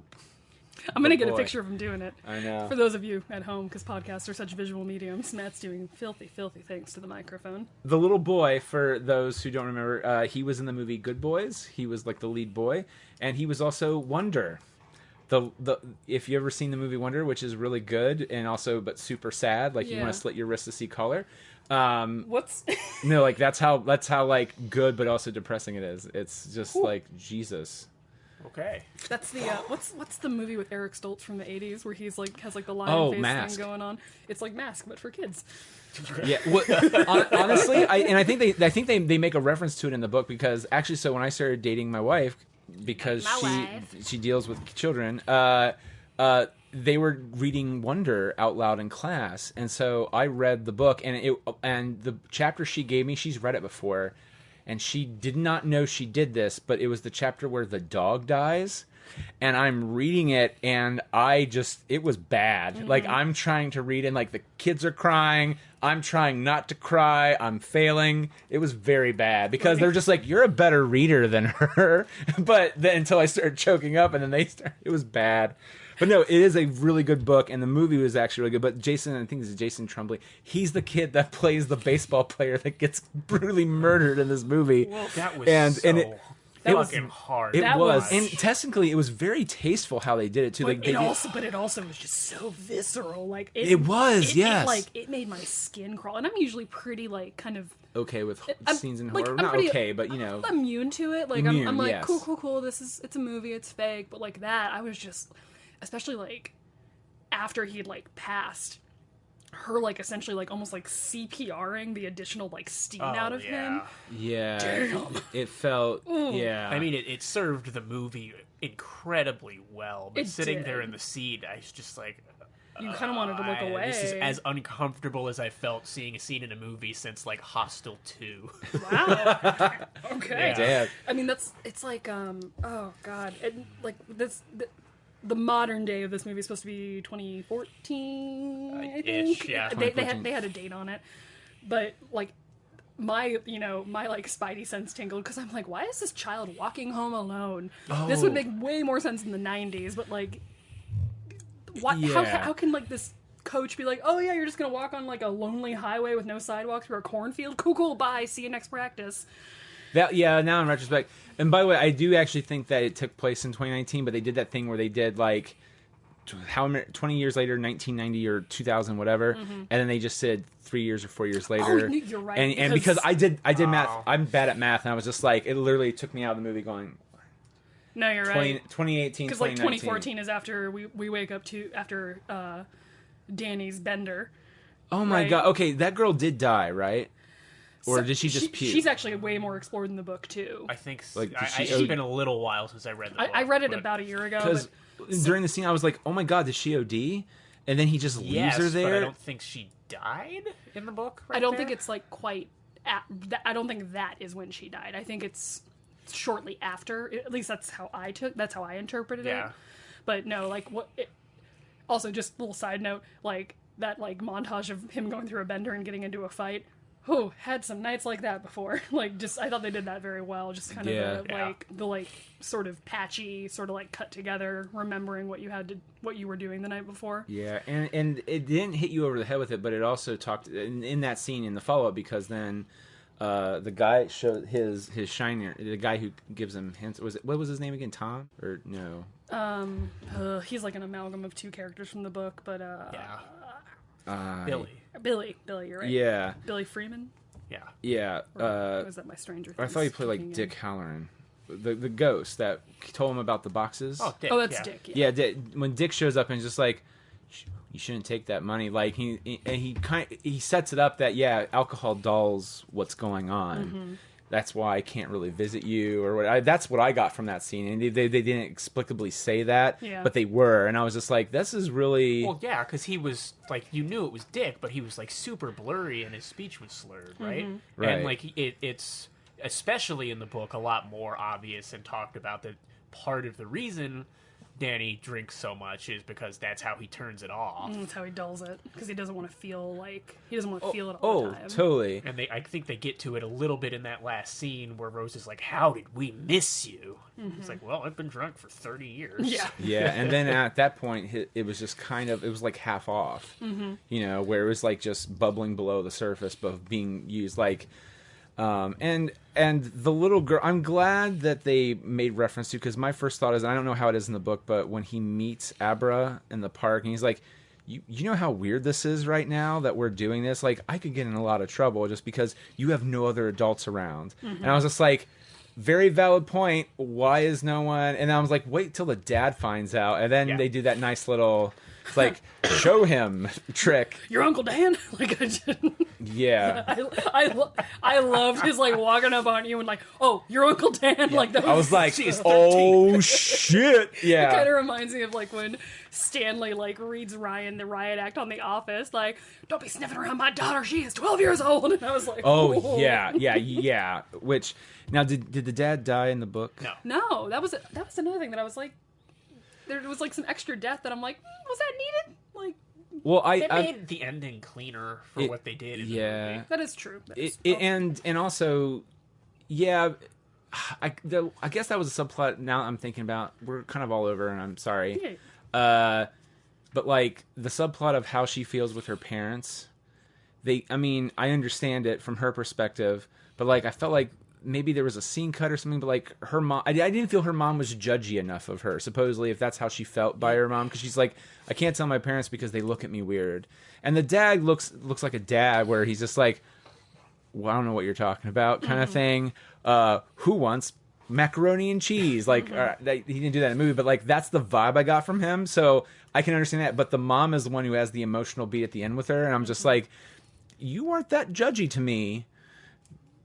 I'm gonna get a boy. picture of him doing it. I know. For those of you at home, because podcasts are such visual mediums, Matt's doing filthy, filthy things to the microphone. The little boy, for those who don't remember, he was in the movie Good Boys. He was like the lead boy, and he was also Wonder. The if you ever seen the movie Wonder, which is really good and also but super sad, like you want to slit your wrist to see color. What's No, like that's how like good but also depressing it is. It's just like Jesus. Okay. that's the what's the movie with Eric Stoltz from the 80s where he's like has like the lion Oh, face Mask. thing going on? It's like Mask but for kids. Yeah, well, honestly, I think they make a reference to it in the book because actually, so when I started dating my wife, because she deals with children, they were reading Wonder out loud in class, and so I read the book, and the chapter she gave me, she's read it before, and she did not know she did this, but it was the chapter where the dog dies. And I'm reading it, and it was bad. Mm-hmm. Like, I'm trying to read, and, like, the kids are crying. I'm trying not to cry. I'm failing. It was very bad, because they're just like, you're a better reader than her. But then until I started choking up, and then it was bad. But no, it is a really good book, and the movie was actually really good. But Jason, I think this is Jason Tremblay, he's the kid that plays the baseball player that gets brutally murdered in this movie. Well, that was it was fucking hard. It That was, was- and technically, it was very tasteful how they did it too. But Like, it also was just so visceral. Like It was, yes. It made my skin crawl, and I'm usually pretty like kind of okay with I'm- scenes in like, horror, I'm not pretty- okay, but you know, I'm immune to it. Like Immune, I'm like yes. cool. It's a movie. It's fake. But like that, I was just, especially like after he'd like passed, her like essentially like almost like CPRing the additional like steam out of him. yeah, Damn. it felt, yeah. I mean, it served the movie incredibly well, but It sitting did. there in the seat, I was just like, You kind of wanted to look away. This is as uncomfortable as I felt seeing a scene in a movie since like Hostel 2. Wow. Okay. Yeah. Damn. I mean, it's like, oh god, and like the modern day of this movie is supposed to be 2014. I think. Ish, yeah. They had a date on it. But, like, my like spidey sense tingled because I'm like, why is this child walking home alone? This would make way more sense in the 90s, but like, how can like this coach be like, oh yeah, you're just gonna walk on like a lonely highway with no sidewalks through a cornfield? Cool, bye, see you next practice. Now in retrospect, and by the way, I do actually think that it took place in 2019, but they did that thing where they did like 20 years later, 1990 or 2000, whatever, and then they just said 3 years or 4 years later. Oh, you're right. And because I did math, I'm bad at math, and I was just like, it literally took me out of the movie going. No, you're right. 2018, because like 2014 is after we wake up to after Danny's bender. Oh my god! Okay, that girl did die, right? Or did she just puke? She's actually way more explored in the book too. I think like it's been a little while since I read the book. I read it about a year ago. Because during the scene, I was like, "Oh my god, did she OD?" And then he just leaves her there. But I don't think she died in the book. I don't think it's like quite. I don't think that is when she died. I think it's shortly after. At least that's how I interpreted it. But no, like what? Also, just a little side note, like that like montage of him going through a bender and getting into a fight. Oh, had some nights like that before. Like, just I thought they did that very well. Just kind of the sort of patchy, sort of like cut together, remembering what you were doing the night before. Yeah, and it didn't hit you over the head with it, but it also talked in that scene in the follow up because then the guy showed his shiner, the guy who gives him hints. What was his name again? Tom or no? He's like an amalgam of two characters from the book, but Billy, you're right. Yeah. Billy Freeman? Yeah. Or was that my Stranger Things? I thought he played like Dick Halloran. The ghost that told him about the boxes. Oh, Dick. That's Dick. Yeah. When Dick shows up and is just like, you shouldn't take that money. Like he sets it up that alcohol dulls what's going on. Mm-hmm. That's why I can't really visit you, or what. That's what I got from that scene, and they didn't explicably say that, but they were, and I was just like, this is really because he was like, you knew it was Dick, but he was like super blurry and his speech was slurred, right? Mm-hmm. Right. And like it's especially in the book a lot more obvious and talked about that part of the reason Danny drinks so much is because that's how he turns it off. That's how he dulls it, because he doesn't want to feel it all the time. Oh, totally. And I think they get to it a little bit in that last scene where Rose is like, "How did we miss you?" Mm-hmm. It's like, "Well, I've been drunk for 30 years." Yeah, and then at that point, it was just it was like half off, where it was like just bubbling below the surface, but being used like. And the little girl, I'm glad that they made reference to, because my first thought is, I don't know how it is in the book, but when he meets Abra in the park and he's like, you know how weird this is right now that we're doing this? Like, I could get in a lot of trouble just because you have no other adults around. Mm-hmm. And I was just like, very valid point. Why is no one? And I was like, wait till the dad finds out. And then they do that nice little, like, show him trick. Your Uncle Dan? I loved his, like, walking up on you and, like, oh, your Uncle Dan? Like, that was, I was like, oh, shit. Yeah. It kind of reminds me of, like, when Stanley, like, reads Ryan the riot act on The Office, like, don't be sniffing around my daughter. She is 12 years old. And I was like, oh. Yeah. Which, now, did the dad die in the book? No, that was another thing that I was like, there was like some extra death that I'm like, was that needed? Like, well, they made the ending cleaner for what they did in the movie. That is true. And also, I guess that was a subplot. Now I'm thinking about, we're kind of all over, and I'm sorry. Yeah. But like the subplot of how she feels with her parents, I understand it from her perspective, but like I felt like maybe there was a scene cut or something, but like her mom, I didn't feel her mom was judgy enough of her, supposedly, if that's how she felt by her mom, because she's like, I can't tell my parents because they look at me weird. And the dad looks like a dad where he's just like, well, I don't know what you're talking about, kind of thing. Who wants macaroni and cheese? Like, he didn't do that in the movie, but like that's the vibe I got from him, so I can understand that. But the mom is the one who has the emotional beat at the end with her, and I'm just like, you weren't that judgy to me.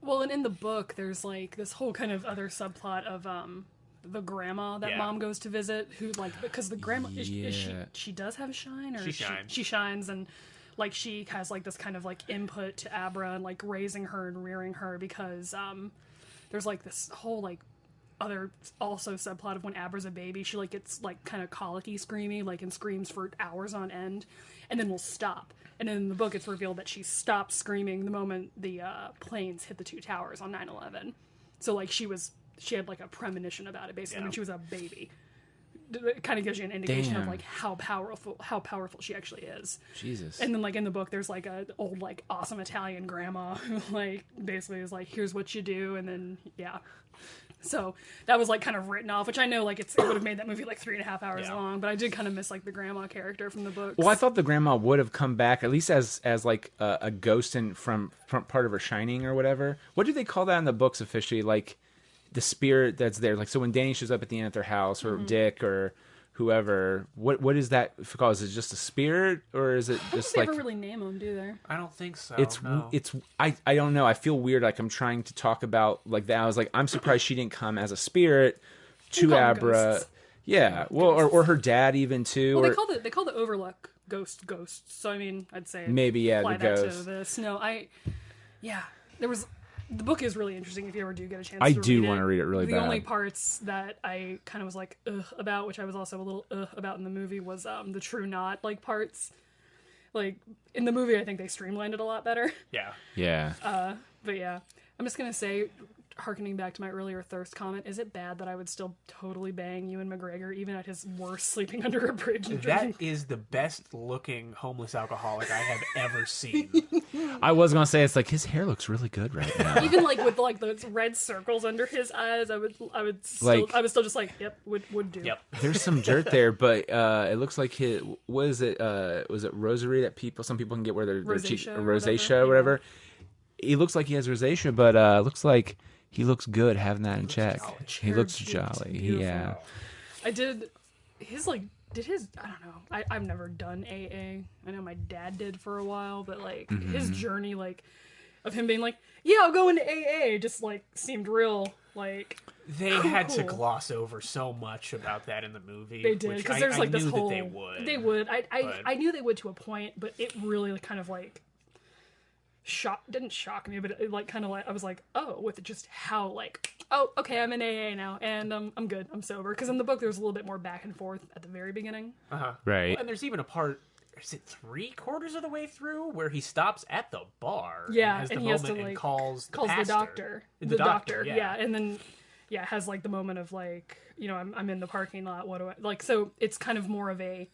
Well, and in the book, there's like this whole kind of other subplot of the grandma that mom goes to visit, who like, because the grandma she does have a shine, or she shines, and like she has like this kind of like input to Abra and like raising her and rearing her, because there's like this whole like other also subplot of when Abra's a baby, she like gets like kind of colicky, screamy, like, and screams for hours on end, and then will stop. And in the book, it's revealed that she stopped screaming the moment the planes hit the 2 towers on 9/11. So like she had like a premonition about it basically when she was a baby. It kind of gives you an indication of like how powerful she actually is. Jesus. And then like in the book, there's like an old like awesome Italian grandma who like basically is like, here's what you do, and then So that was like kind of written off, which I know like it would have made that movie like 3.5 hours long, but I did kind of miss like the grandma character from the books. Well, I thought the grandma would have come back at least as like a ghost from part of her Shining or whatever. What do they call that in the books officially? Like the spirit that's there. Like so when Danny shows up at the end at their house, or Dick or whoever, what is that called? Is it just a spirit, or is it just like? They never really name them, do they? I don't think so. I don't know. I feel weird. Like I'm trying to talk about like that. I was like, I'm surprised she didn't come as a spirit to Abra. Ghosts. Yeah. Well, or her dad even too. Well, or, they call the Overlook ghosts. So I mean, I'd say maybe apply the that ghost. to this. No, there was. The book is really interesting if you ever do get a chance I to do read it. want to read it really bad. The only parts that I kind of was like, ugh, about, which I was also a little about in the movie, was the true knot, like, parts. Like, in the movie, I think they streamlined it a lot better. Yeah. Yeah. But yeah, I'm just going to say, harkening back to my earlier thirst comment, is it bad that I would still totally bang Ewan McGregor, even at his worst sleeping under a bridge? That is the best looking homeless alcoholic I have ever seen. I was gonna say it's like his hair looks really good right now. Even like with like those red circles under his eyes, I would still just like, yep, would do. Yep. There's some dirt there, but it looks like was it rosary that some people can get where their cheek rosacea or whatever. He looks like he has rosacea, but looks like he looks good having that in check. He looks jolly. Yeah. I did his I don't know. I've never done AA. I know my dad did for a while, but like his journey like of him being like, yeah, I'll go into AA just like seemed real like they had to gloss over so much about that in the movie. They did, because there's like this whole they would. I knew they would to a point, but it really kind of like didn't shock me, but it like kind of like I was like, oh, with just how like, oh, okay, I'm in AA now and I'm good, I'm sober, because in the book there was a little bit more back and forth at the very beginning. Right. Well, and there's even a part, is it 3/4 of the way through, where he stops at the bar? Yeah, and, and he has to like calls the doctor. The doctor. Yeah. And then has like the moment of like, you know, I'm in the parking lot. What do I like? So it's kind of more of a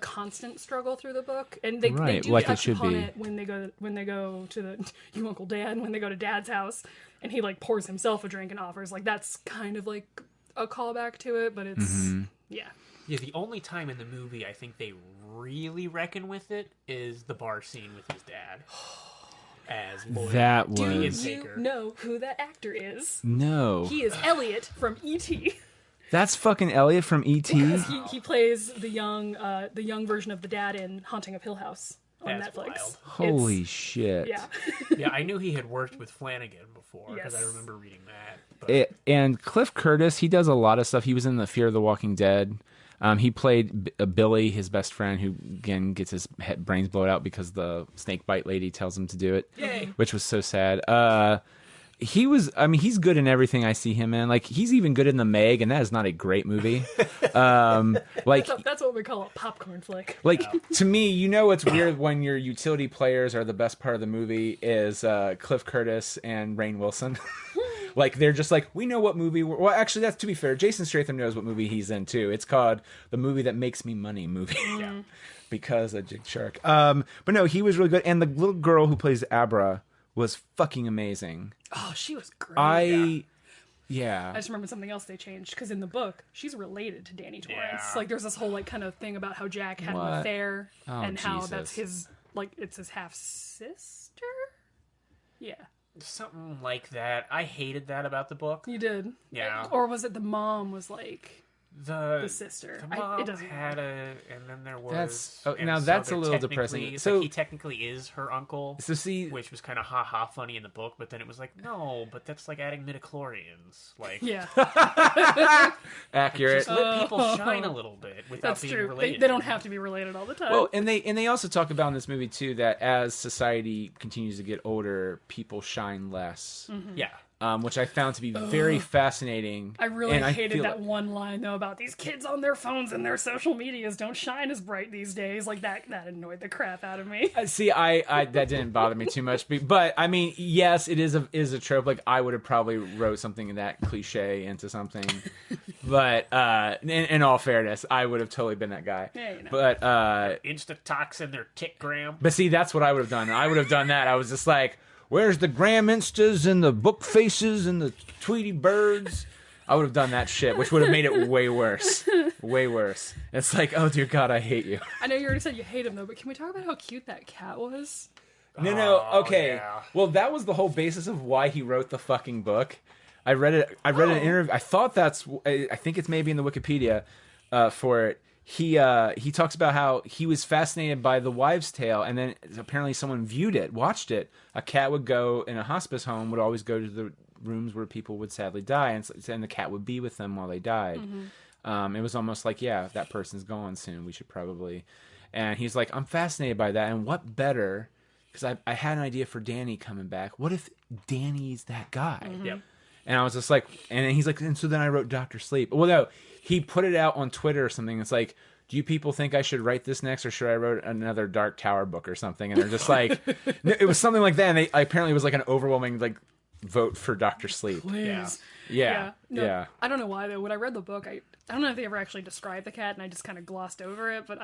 constant struggle through the book, and they do like touch it should upon be. it when they go to the you Uncle Dan, when they go to Dad's house, and he like pours himself a drink and offers, like that's kind of like a callback to it, but it's yeah. The only time in the movie I think they really reckon with it is the bar scene with his dad. As Lloyd. That was. Do you know who that actor is? No. He is Elliot from E.T. That's fucking Elliot from E.T.? He plays the young version of the dad in Haunting of Hill House on That's Netflix. wild. Holy shit. Yeah. Yeah, I knew he had worked with Flanagan before, because I Yes. remember reading that. But... And Cliff Curtis, he does a lot of stuff. He was in the Fear of the Walking Dead. He played Billy, his best friend, who again gets his brains blown out because the snake bite lady tells him to do it. Yay. Which was so sad. He's good in everything I see him in. Like, he's even good in The Meg, and that is not a great movie. That's what we call a popcorn flick. Like, to me, you know what's weird when your utility players are the best part of the movie is Cliff Curtis and Rainn Wilson. Like, they're just like, we know what movie well, actually, that's to be fair. Jason Statham knows what movie he's in, too. It's called The Movie That Makes Me Money movie. Yeah. Because of Jig Shark. But no, he was really good. And the little girl who plays Abra was fucking amazing. Oh, she was great. I I just remembered something else they changed, because in the book she's related to Danny Torrance. Yeah. Like there's this whole like kind of thing about how Jack had What? an affair and how Jesus. that's his like it's his half sister. Yeah, Something like that. I hated that about the book. you did. Yeah. Or was it the mom was like The sister? The mom it doesn't had matter. and then there was. Now that's a little depressing. It's So like he technically is her uncle. So see, Which was kind of ha funny in the book, but then it was like, no, but that's like adding midichlorians. Like, Yeah, accurate. just let people shine a little bit without that's being true. related. They don't have to be related all the time. Well, and they also talk about in this movie too that as society continues to get older, people shine less. Yeah. which I found to be very fascinating. I really And hated feel that one line though about these kids on their phones and their social medias don't shine as bright these days. Like that annoyed the crap out of me. See, I that didn't bother me too much, but I mean, yes, it is a trope. Like I would have probably wrote something that cliche into something, but in all fairness, I would have totally been that guy. Yeah, you know. But Instatoxin, their tickgram. but see, that's what I would have done. I would have done that. I was just like, where's the Graham Instas and the book faces and the Tweety birds? I would have done that shit, which would have made it way worse. Way worse. It's like, oh dear God, I hate you. I know you already said you hate him though, but can we talk about how cute that cat was? No, okay. yeah. Well, that was the whole basis of why he wrote the fucking book. I read it. I read an interview. I thought I think it's maybe in the Wikipedia for it. He talks about how he was fascinated by The Wives' Tale, and then apparently someone watched it. A cat would go in a hospice home, would always go to the rooms where people would sadly die, and the cat would be with them while they died. It was almost like, yeah, that person's gone soon. We should probably. And he's like, I'm fascinated by that, and what better? Because I had an idea for Danny coming back. What if Danny's that guy? Yep. And I was just like, and he's like, and so then I wrote Dr. Sleep. Well, no, he put it out on Twitter or something. It's like, do you people think I should write this next, or should I write another Dark Tower book or something? And they're just like, it was something like that. And apparently it was like an overwhelming vote for Dr. Sleep. Please. Yeah. No, Yeah. I don't know why though. When I read the book, I don't know if they ever actually described the cat, and I just kind of glossed over it. But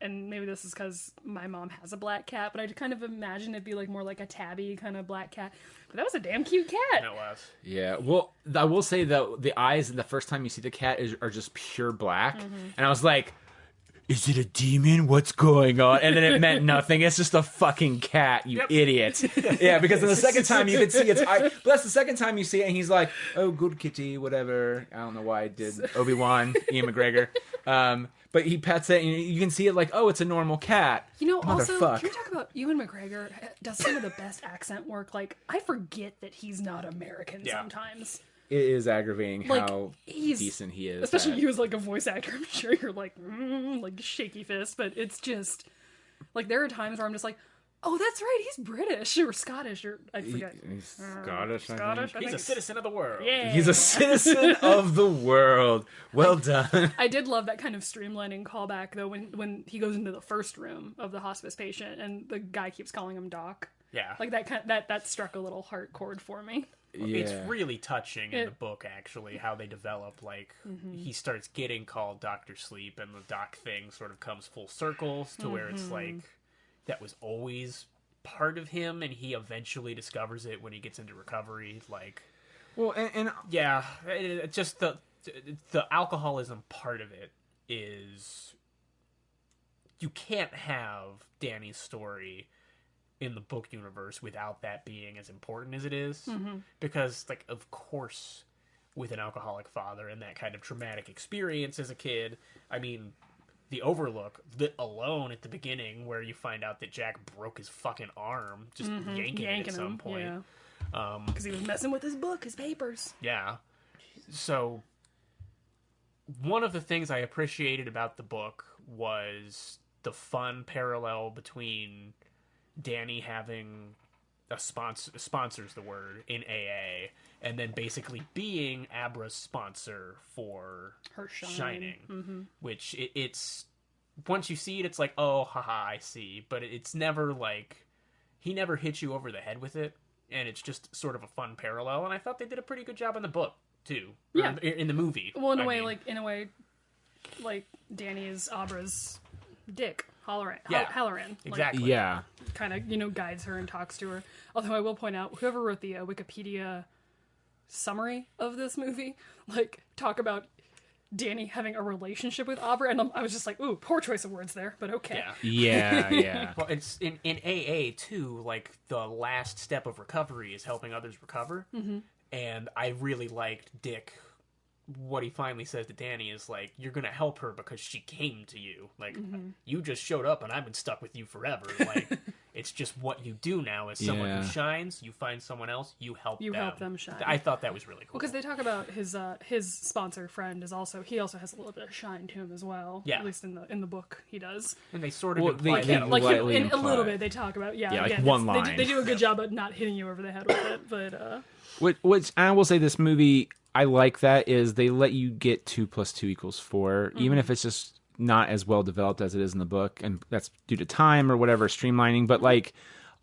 and maybe this is because my mom has a black cat, but I kind of imagine it'd be like more like a tabby kind of black cat. But that was a damn cute cat. It was. Yeah. Well, I will say that the eyes the first time you see the cat are just pure black, and I was like, is it a demon? What's going on? And then it meant nothing. It's just a fucking cat, you idiot. Yeah, because then the second time you could see its eye. But that's the second time you see it, and he's like, oh, good kitty, whatever. I don't know why I did Obi-Wan, Ian McGregor. But he pets it, and you can see it like, oh, it's a normal cat. You know, also, Motherfuck. can we talk about Ewan McGregor does some of the best accent work? Like, I forget that he's not American sometimes. It is aggravating Like, how he's- decent he is. Especially at- you as like a voice actor, I'm sure you're like shaky fist, but it's just like there are times where I'm just like, oh, that's right, he's British or Scottish or I forget. He's Scottish, I Scottish. think. I He's a think. citizen of the world. Yeah. He's a citizen of the world. Well done. I did love that kind of streamlining callback though when he goes into the first room of the hospice patient and the guy keeps calling him Doc. Yeah. Like that struck a little heart chord for me. It's Yeah. really touching in the book, actually, how they develop. Like, he starts getting called Dr. Sleep, and the doc thing sort of comes full circle to where it's like, that was always part of him, and he eventually discovers it when he gets into recovery. Like, Well, and yeah, it just the alcoholism part of it is, you can't have Danny's story in the book universe without that being as important as it is. Because, like, of course, with an alcoholic father and that kind of traumatic experience as a kid, I mean, the Overlook alone at the beginning, where you find out that Jack broke his fucking arm just yanking it at some point. Yeah. Because he was messing with his book, his papers. Yeah. So, one of the things I appreciated about the book was the fun parallel between Danny having a sponsor's the word in AA, and then basically being Abra's sponsor for Her Shining. Which it's once you see it, it's like, oh, haha, I see. But it's never like, he never hits you over the head with it, and it's just sort of a fun parallel. And I thought they did a pretty good job in the book too. Yeah. In the movie. Well, in a I way, mean. like Danny is Abra's dick. Halloran. Yeah. Halloran. Exactly. yeah. Kind of, guides her and talks to her. Although I will point out, whoever wrote the Wikipedia summary of this movie, talk about Danny having a relationship with Abra, and I was just like, ooh, poor choice of words there, but okay. Yeah. Yeah. Well, it's in AA too. Like, the last step of recovery is helping others recover, and I really liked Dick. What he finally says to Danny is like, you're gonna help her because she came to you. Like, you just showed up and I've been stuck with you forever. Like, It's just what you do now. As someone who shines, you find someone else, you help them shine. I thought that was really cool. Because they talk about his sponsor friend is also has a little bit of shine to him as well. Yeah. At least in the book he does. And they sort of imply that a little bit. They talk about like one line. They do a good job at not hitting you over the head with it. But which I will say, this movie, I like that is they let you get 2 + 2 = 4, even if it's just not as well developed as it is in the book, and that's due to time or whatever, streamlining. But like,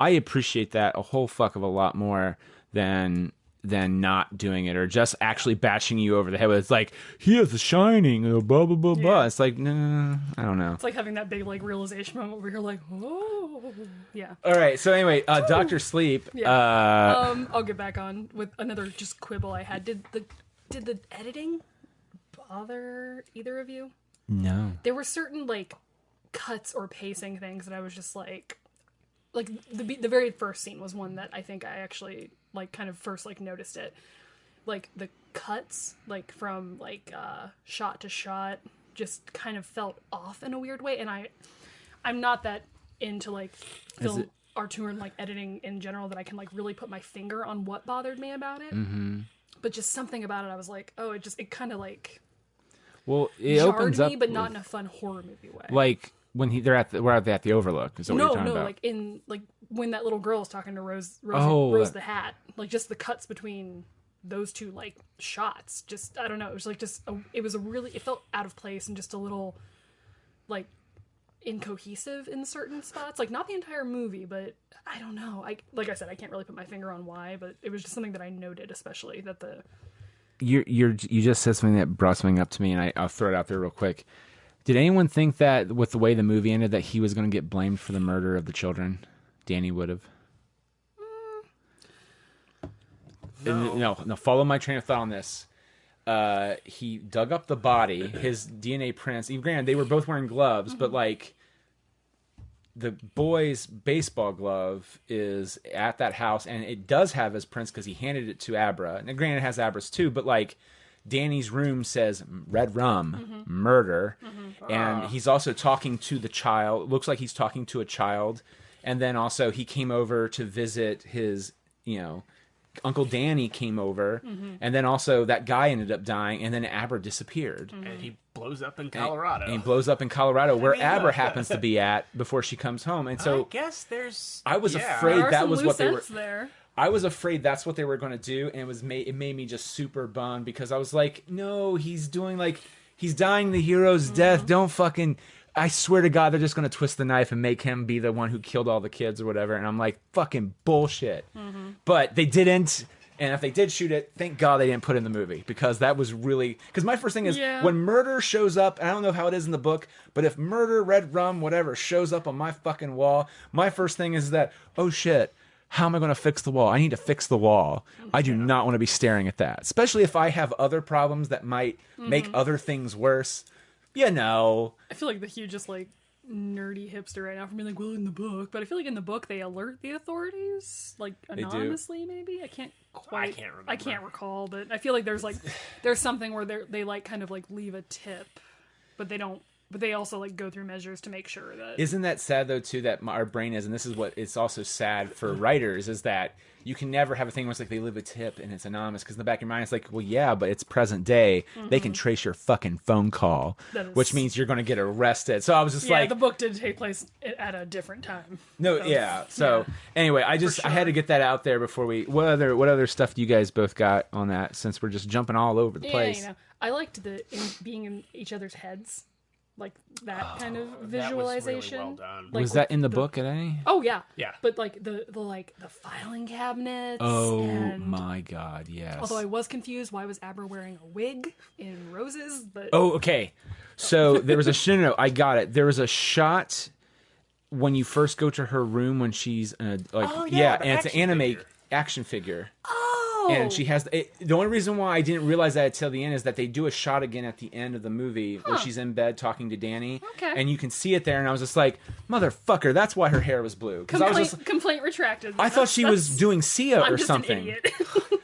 I appreciate that a whole fuck of a lot more than not doing it, or just actually bashing you over the head with, it's like, he has the shining, blah blah blah blah. It's like, no, I don't know. It's like having that big like realization moment where you're like, oh yeah. All right, so anyway, Dr. Sleep. I'll get back on with another just quibble I had. Did the editing bother either of you? No. There were certain like cuts or pacing things that I was just like the very first scene was one that I think I actually like kind of first like noticed it. Like the cuts like from like shot to shot just kind of felt off in a weird way, and I'm not that into like film auteur and like editing in general that I can like really put my finger on what bothered me about it. Mm-hmm. But just something about it I was like, oh, it kind of like it opens up, but not in a fun horror movie way. Like when we're at the Overlook. Is that what you're talking about? like when that little girl is talking to Rose the Hat. Like just the cuts between those two like shots. Just I don't know. It was like it felt out of place and just a little like incohesive in certain spots. Like not the entire movie, but I don't know. Like I said, I can't really put my finger on why, but it was just something that I noted, especially that the. You just said something that brought something up to me, and I'll throw it out there real quick. Did anyone think that with the way the movie ended that he was going to get blamed for the murder of the children? Danny would have. No. Follow my train of thought on this. He dug up the body. His DNA prints. Even granted, they were both wearing gloves, but like the boy's baseball glove is at that house, and it does have his prints because he handed it to Abra. And granted, it has Abra's too, but like Danny's room says red rum, murder, and he's also talking to the child. It looks like he's talking to a child, and then also he came over to visit his, Uncle Danny came over, and then also that guy ended up dying, and then Abra disappeared. And he blows up in Colorado. And he blows up in Colorado, where Abra happens to be at before she comes home. And so I guess there's. I was afraid that was what they were. There. I was afraid that's what they were going to do, and it made me just super bummed because I was like, no, he's dying the hero's death. Don't fucking. I swear to God, they're just going to twist the knife and make him be the one who killed all the kids or whatever. And I'm like, fucking bullshit. But they didn't. And if they did shoot it, thank God they didn't put it in the movie, because that was really... Because my first thing is, when murder shows up, and I don't know how it is in the book, but if murder, red rum, whatever, shows up on my fucking wall, my first thing is that, oh shit, how am I going to fix the wall? I need to fix the wall. I do not want to be staring at that. Especially if I have other problems that might make other things worse. I feel like the hugest like nerdy hipster right now for being like, well, in the book, but I feel like in the book they alert the authorities like anonymously. Maybe I can't remember. I can't recall, but I feel like there's something where they like kind of like leave a tip, but they don't. But they also like go through measures to make sure that. Isn't that sad though too that our brain is, and this is what it's also sad for writers, is that you can never have a thing where it's like they leave a tip and it's anonymous, because in the back of your mind it's like, well, yeah, but it's present day. They can trace your fucking phone call, which means you're going to get arrested. So I was just like, the book did take place at a different time. Anyway, I had to get that out there before we. What other stuff do you guys both got on that? Since we're just jumping all over the place. I liked being in each other's heads. Like that kind of visualization. That was really well done. Like, was that in the book at any? Oh yeah, yeah. But like the filing cabinets. Oh my God, yes. Although I was confused, why was Abra wearing a wig in Roses? But okay. So there was no, I got it. There was a shot when you first go to her room when she's and it's an anime action figure. And she has the only reason why I didn't realize that until the end is that they do a shot again at the end of the movie where she's in bed talking to Danny, and you can see it there. And I was just like, "Motherfucker, that's why her hair was blue." Complaint retracted. I thought she was doing Sia or I'm just something. an idiot.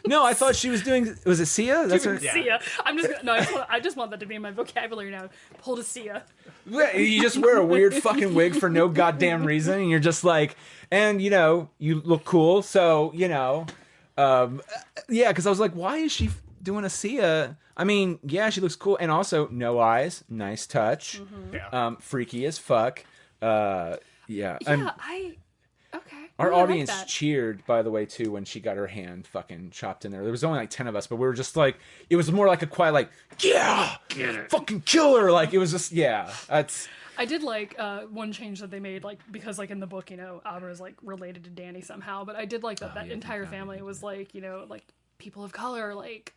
No, I thought she was doing. Was it Sia? That's her. Sia. I just want that to be in my vocabulary now. Pull to Sia. You just wear a weird fucking wig for no goddamn reason, and you're just like, and you look cool, so yeah. Because I was like, why is she doing a Sia? I mean, yeah, she looks cool, and also no eyes, nice touch, freaky as fuck. Yeah. Okay. Our No, I like audience that. cheered, by the way, too, when she got her hand fucking chopped in there. There was only like 10 of us, but we were just like, it was more like a quiet, like, yeah, fucking kill her. Like, it was just, yeah, that's. I did like one change that they made, like, because like in the book, Abra is like related to Danny somehow, but I did like that entire family was like, like people of color, like.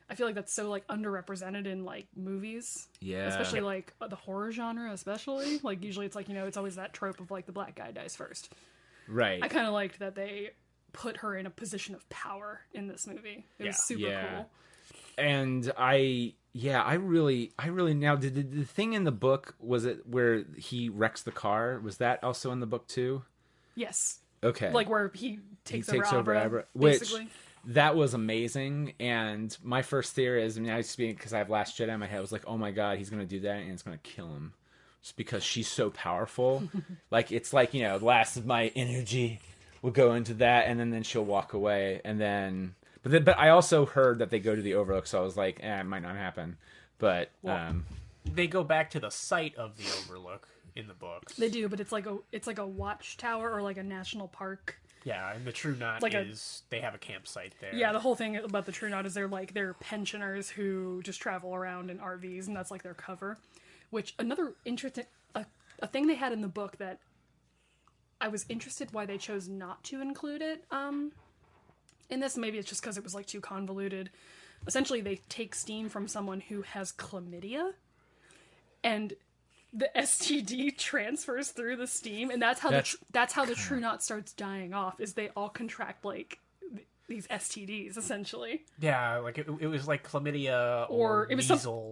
I feel like that's so like underrepresented in like movies, especially like the horror genre, especially like usually it's like it's always that trope of like the black guy dies first. Right. I kind of liked that they put her in a position of power in this movie. It was super cool. And I really now did the thing in the book, was it where he wrecks the car? Was that also in the book too? Yes. Okay. Like where he takes over Abra, basically. Which that was amazing. And my first theory is, I mean, I was speaking because I have Last Jedi in my head. I was like, oh my god, he's gonna do that and it's gonna kill him, just because she's so powerful. Like it's like the last of my energy will go into that, and then she'll walk away, and then. But I also heard that they go to the Overlook, so I was like, it might not happen. But they go back to the site of the Overlook in the books. They do, but it's like a watchtower or like a national park. Yeah, and the True Knot like they have a campsite there. Yeah, the whole thing about the True Knot is they're pensioners who just travel around in RVs, and that's like their cover. Which another interesting a thing they had in the book that I was interested why they chose not to include it in this. Maybe it's just because it was like too convoluted. Essentially, they take steam from someone who has chlamydia, and the STD transfers through the steam, and that's how the True Knot starts dying off. Is they all contract like these STDs essentially. Yeah, like it was like chlamydia or it was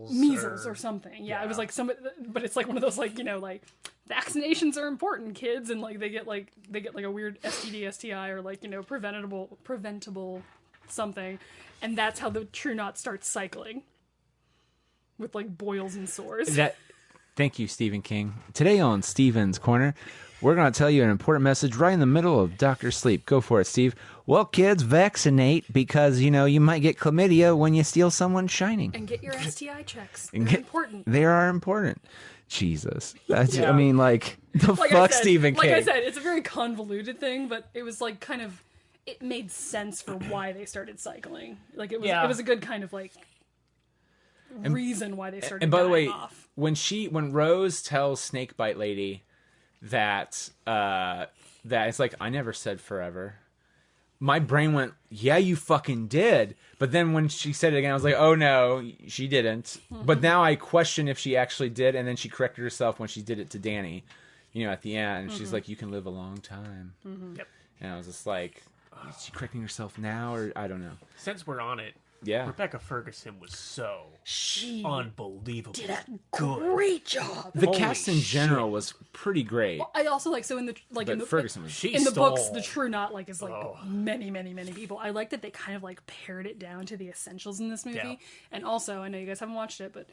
measles or something. Yeah, it was like but it's like one of those like like vaccinations are important, kids, and like they get like a weird STD, STI, or like preventable something, and that's how the True Knot starts cycling with like boils and sores. Thank you, Stephen King. Today on Stephen's Corner, we're going to tell you an important message right in the middle of Dr. Sleep. Go for it, Steve. Well, kids, vaccinate because, you might get chlamydia when you steal someone's shining. And get your STI checks. They're important. They are important. Jesus. I mean, like, fuck Stephen King. Like I said, it's a very convoluted thing, but it was like kind of, it made sense for why they started cycling. Like it was a good kind of like reason why they started. And by the way, off. when Rose tells Snakebite Lady that it's like, I never said forever, my brain went, yeah, you fucking did. But then when she said it again, I was like, oh no, she didn't. Mm-hmm. But now I question if she actually did, and then she corrected herself when she did it to Danny, at the end. She's like, you can live a long time. Mm-hmm. Yep. And I was just like, is she correcting herself now, or I don't know. Since we're on it, yeah, Rebecca Ferguson was she unbelievable. Did a great job. The cast in general was pretty great. Well, I also Ferguson was. In the books, the True Knot is many, many, many people. I like that they kind of like pared it down to the essentials in this movie. Yeah. And also, I know you guys haven't watched it, but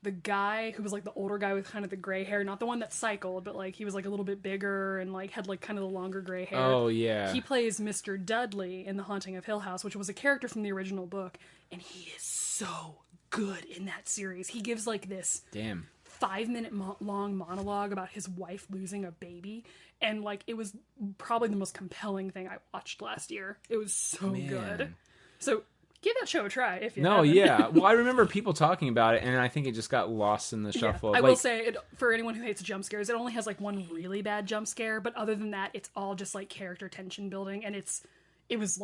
the guy who was like the older guy with kind of the gray hair, not the one that cycled, but like he was like a little bit bigger and like had like kind of the longer gray hair. Oh yeah. He plays Mr. Dudley in The Haunting of Hill House, which was a character from the original book, and he is so good in that series. He gives like this 5-minute long monologue about his wife losing a baby, and like it was probably the most compelling thing I watched last year. It was so good. So give that show a try if you haven't. Yeah. Well, I remember people talking about it, and I think it just got lost in the shuffle. I will say, for anyone who hates jump scares, it only has like one really bad jump scare, but other than that, it's all just like character tension building, and it was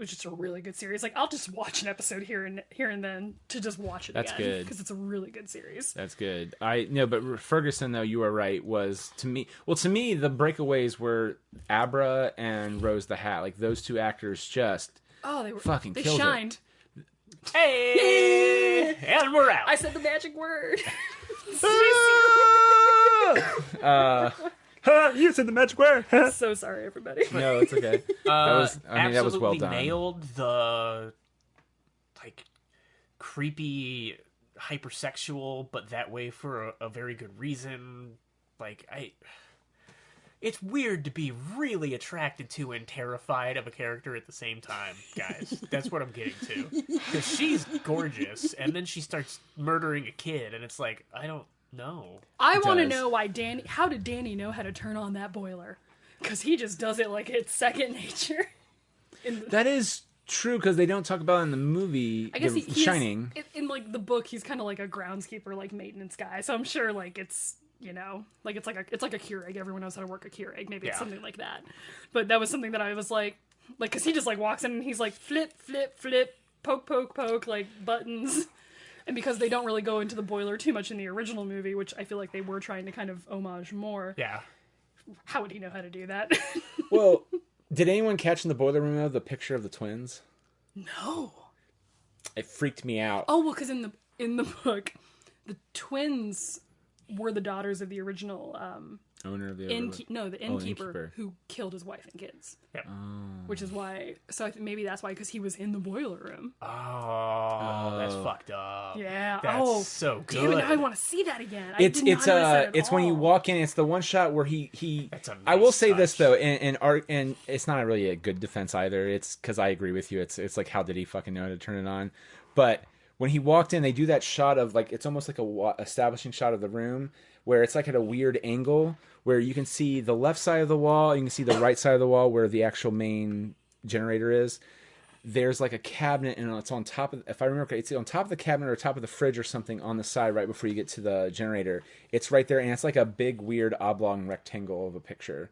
just a really good series. Like I'll just watch an episode here and then to just watch it. That's again, good because it's a really good series. That's good. But Ferguson, though, you are right. Was to me the breakaways were Abra and Rose the Hat. Like those two actors just. Oh, they shined. It. Hey, and we're out. I said the magic word. You said the magic word. So sorry, everybody. No, it's okay. That was well done. Nailed the like creepy hypersexual, but that way for a very good reason. Like it's weird to be really attracted to and terrified of a character at the same time, guys. That's what I'm getting to. Because she's gorgeous, and then she starts murdering a kid, and it's like, I don't know. I want to know how did Danny know how to turn on that boiler? Because he just does it like it's second nature. That is true, because they don't talk about it in the movie. I guess The Shining. In like the book, he's kind of like a groundskeeper, like maintenance guy. So I'm sure like it's, you know, like it's like a Keurig. Everyone knows how to work a Keurig. Maybe it's something like that. But that was something that I was like, because he just like walks in and he's like flip, flip, flip, poke, poke, poke, like buttons. And because they don't really go into the boiler too much in the original movie, which I feel like they were trying to kind of homage more. Yeah. How would he know how to do that? Well, did anyone catch in the boiler room the picture of the twins? No. It freaked me out. Oh, well, because in the book, the twins were the daughters of the original Owner of the innkeeper who killed his wife and kids. Yep. Which is why. So I think maybe that's why, because he was in the boiler room. Oh, that's fucked up. Yeah. That's so good. Damn it! Now I want to see that again. It's when you walk in. It's the one shot where he. That's a nice I will say touch. this though, and art, and it's not really a good defense either. It's because I agree with you. It's like, how did he fucking know how to turn it on? But when he walked in, they do that shot of like, it's almost like establishing shot of the room where it's like at a weird angle where you can see the left side of the wall, you can see the right side of the wall where the actual main generator is. There's like a cabinet, and it's on top of, if I remember correctly, it's on top of the cabinet or top of the fridge or something on the side right before you get to the generator. It's right there, and it's like a big weird oblong rectangle of a picture.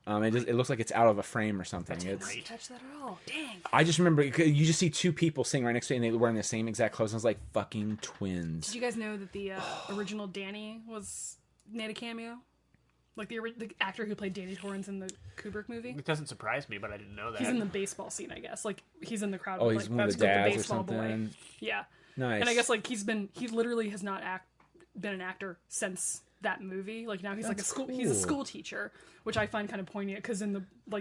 It looks like it's out of a frame or something. I didn't touch that at all. Dang. I just remember you just see two people sitting right next to you, and they were wearing the same exact clothes. And I was like, fucking twins. Did you guys know that the original Danny made a cameo? Like the actor who played Danny Torrance in the Kubrick movie? It doesn't surprise me, but I didn't know that. He's in the baseball scene, I guess. Like, he's in the crowd. Oh, with, he's like, one of the dads or something. Boy. Yeah. Nice. And I guess, like, he literally has not been an actor since that movie. Like, now he's he's a school teacher, which I find kind of poignant, because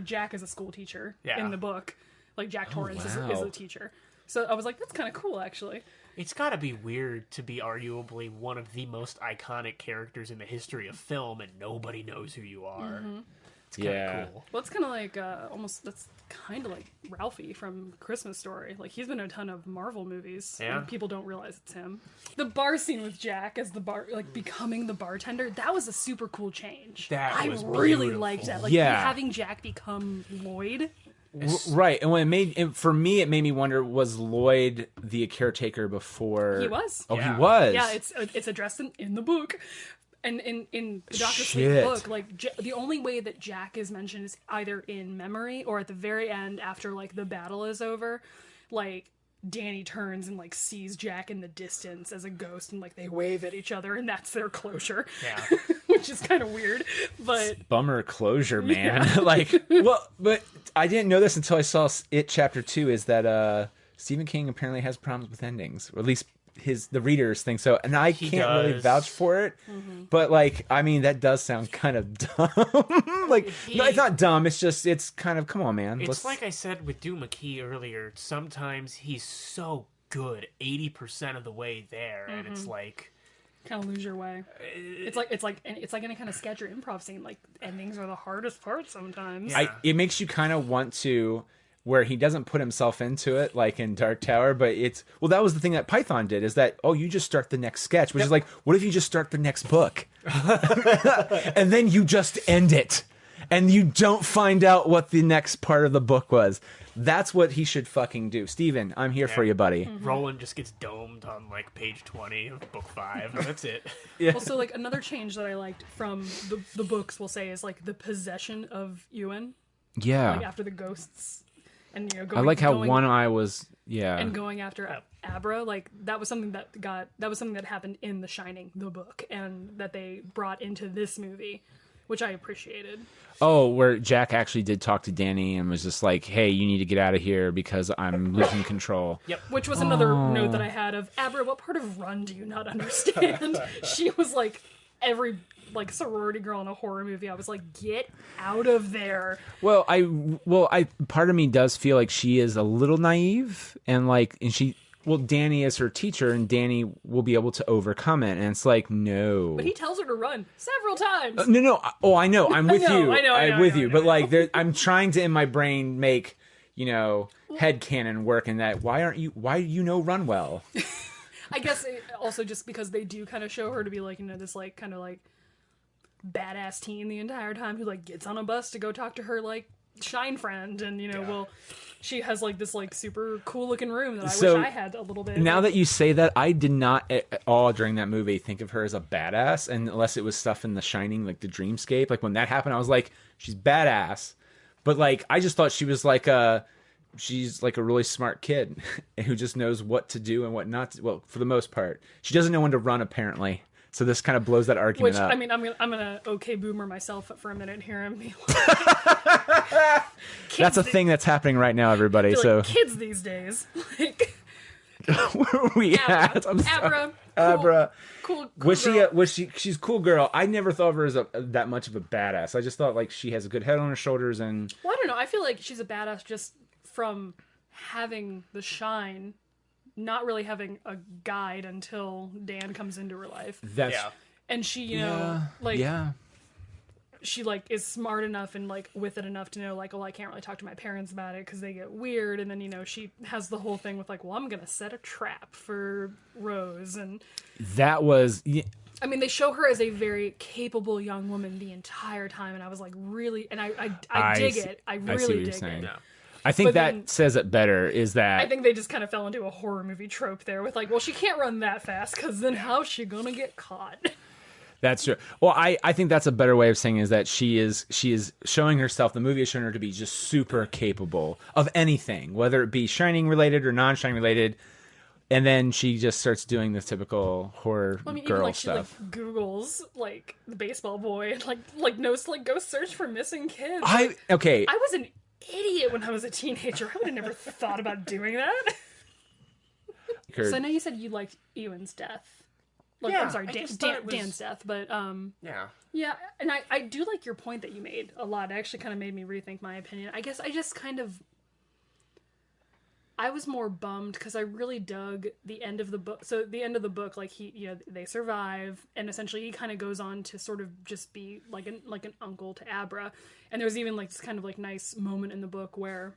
Jack is a school teacher in the book. Like, Jack Torrance is a teacher. So I was like, that's kind of cool, actually. It's got to be weird to be arguably one of the most iconic characters in the history of film, and nobody knows who you are. Mm-hmm. It's kind of cool. Well, it's kind of like that's kind of like Ralphie from Christmas Story. Like, he's been in a ton of Marvel movies, and people don't realize it's him. The bar scene with Jack as becoming the bartender, that was a super cool change. I really liked that. Like, having Jack become Lloyd. Right, and when it made me wonder, was Lloyd the caretaker before? He was. Oh, he was. Yeah, it's addressed in the book, and in the Dr. Sleep book, like the only way that Jack is mentioned is either in memory or at the very end after like the battle is over, like Danny turns and like sees Jack in the distance as a ghost, and like they wave at each other, and that's their closure. Yeah. Which is kind of weird, but bummer closure, man. But I didn't know this until I saw It Chapter 2, is that Stephen King apparently has problems with endings, or at least the readers think so, and I can't really vouch for it. But like, I mean, that does sound kind of dumb. No, it's not dumb. It's kind of, come on, man. It's like I said with Duma Key earlier. Sometimes he's so good 80% of the way there, and it's like, kind of lose your way. It's like any kind of sketch or improv scene. Like, endings are the hardest part sometimes. Yeah. It makes you kind of want to, where he doesn't put himself into it, like in Dark Tower, but that was the thing that Python did, is that, you just start the next sketch, which is like, what if you just start the next book? And then you just end it, and you don't find out what the next part of the book was. That's what he should fucking do. Steven, I'm here for you, buddy. Roland just gets domed on like page 20 of book 5, and that's it. Yeah. Also, like, another change that I liked from the books, we'll say, is like the possession of Ewan. Yeah. Like, after the ghosts, and I like how one eye was and going after Abra. Like, that was something that happened in The Shining, the book, and that they brought into this movie, which I appreciated. Oh, where Jack actually did talk to Danny and was just like, hey, you need to get out of here because I'm losing control. Yep. Which was another note that I had of, Abra, what part of Run do you not understand? She was like every like sorority girl in a horror movie. I was like, get out of there. Well, I part of me does feel like she is a little naive, and Danny is her teacher, and Danny will be able to overcome it. And it's like, no. But he tells her to run several times. No. Oh, I know. I'm with you. I know. But like, I'm trying to in my brain make headcanon work in that. Why do you know run well? I guess also just because they do kind of show her to be like, this like kind of like badass teen the entire time who like gets on a bus to go talk to her like shine friend, and she has like this like super cool looking room that I wish I had a little bit. Now that you say that, I did not at all during that movie think of her as a badass, unless it was stuff in The Shining, like the dreamscape. Like when that happened, I was like, she's badass. But like, I just thought she was like she's like a really smart kid who just knows what to do and what not to. Well, for the most part, she doesn't know when to run apparently. So this kind of blows that argument up. I mean, I'm gonna okay boomer myself for a minute here and be like, that's a thing that's happening right now, everybody. So like, kids these days, like where are we at? Abra, cool she's a cool girl. I never thought of her as that much of a badass. I just thought like she has a good head on her shoulders, and well, I don't know. I feel like she's a badass just from having the shine. Not really having a guide until Dan comes into her life. And she, she like is smart enough and like with it enough to know like, I can't really talk to my parents about it because they get weird. And then, she has the whole thing with like, well, I'm going to set a trap for Rose. And that was... I mean, they show her as a very capable young woman the entire time. And I was like, really... And I dig it. I really dig it. Yeah. I think that says it better, is that... I think they just kind of fell into a horror movie trope there with like, well, she can't run that fast because then how's she going to get caught? That's true. Well, I think that's a better way of saying is that she is showing herself, the movie is showing her to be just super capable of anything, whether it be Shining related or non-Shining related. And then she just starts doing this typical horror girl even, like, stuff. She like Googles like the baseball boy and like knows to like go search for missing kids. I was an idiot when I was a teenager. I would have never thought about doing that. So I know you said you liked Ewan's death. Like, yeah, I'm sorry, Dan's death, but yeah, and I do like your point that you made a lot. It actually kind of made me rethink my opinion. I guess I just I was more bummed because I really dug the end of the book. So the end of the book, like they survive, and essentially he kind of goes on to sort of just be like an uncle to Abra. And there's even like this kind of like nice moment in the book where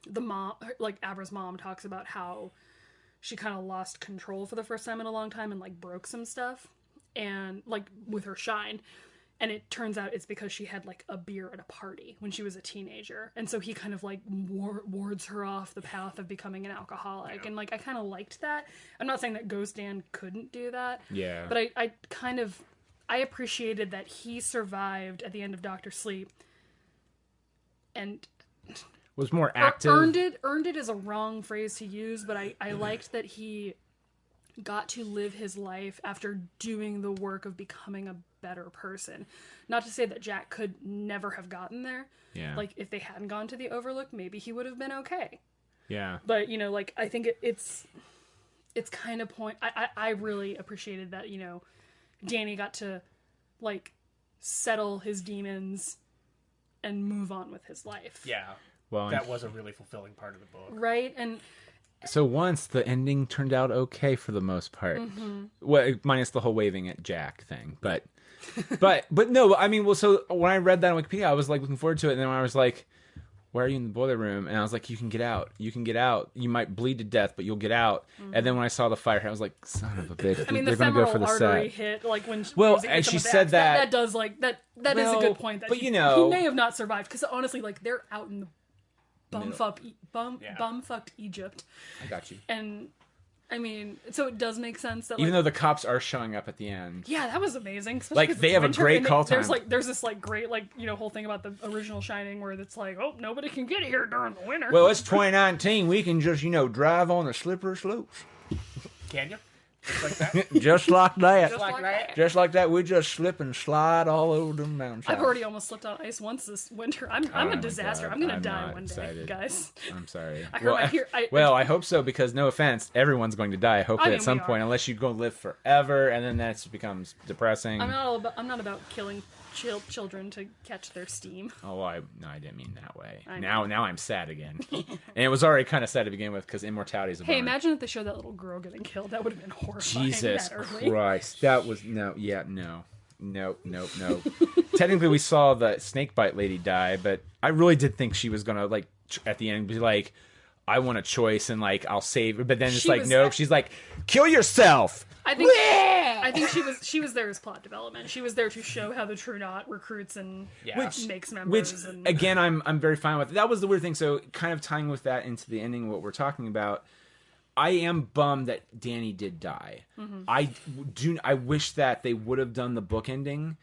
the mom, like Abra's mom, talks about how she kind of lost control for the first time in a long time and like broke some stuff, and like with her shine. And it turns out it's because she had like a beer at a party when she was a teenager. And so he kind of like wards her off the path of becoming an alcoholic. Yeah. And like, I kind of liked that. I'm not saying that Ghost Dan couldn't do that. Yeah. But I appreciated that he survived at the end of Dr. Sleep and was more active. Earned it is a wrong phrase to use, but I liked that he got to live his life after doing the work of becoming a better person. Not to say that Jack could never have gotten there. Yeah. Like, if they hadn't gone to the Overlook, maybe he would have been okay. Yeah. But, like, I think it's kind of I really appreciated that, Danny got to, like, settle his demons and move on with his life. Yeah. Well, that was a really fulfilling part of the book. Right? And... So once the ending turned out okay for the most part, well, minus the whole waving at Jack thing, but no, I mean, well, so when I read that on Wikipedia, I was like looking forward to it, and then when I was like, "Why are you in the boiler room?" and I was like, "You can get out. You can get out. You might bleed to death, but you'll get out." And then when I saw the fire, I was like, "Son of a bitch!" I mean, they're the femoral go for the artery set. hit, like when and she said that does like that is a good point. That but he may have not survived because honestly, like they're out in the bumfucked Egypt. I got you. And I mean, so it does make sense that even though the cops are showing up at the end. Yeah, that was amazing. Like they have a great call time. There's this like great whole thing about the original Shining where it's like, oh, nobody can get here during the winter. Well, it's 2019. We can just drive on the slippery slopes. Can you? Like that. Just like that. Just like that. Just like that, we just slip and slide all over the mountains. I've already almost slipped on ice once this winter. I'm my a disaster. God. I'm gonna I'm die not one day, excited. guys. I'm sorry. I heard I hope so, because no offense, everyone's going to die, hopefully, at some point, unless you go live forever, and then that becomes depressing. I'm not about killing children to catch their steam. Oh, no, I didn't mean that way. I Now I'm sad again. And it was already kind of sad to begin with, because immortality is a Hey, bummer. imagine if they showed that little girl getting killed. That would have been horrifying. Jesus that early. Christ. That was, no. Technically, we saw the snakebite lady die, but I really did think she was going to, like, at the end, be like, I want a choice, and, like, I'll save her. But then it's like, no, she's like, kill yourself! I think she was there as plot development. She was there to show how the True Knot recruits and makes members. Which, again, I'm very fine with. That was the weird thing. So, kind of tying with that into the ending, what we're talking about, I am bummed that Danny did die. Mm-hmm. I wish that they would have done the book ending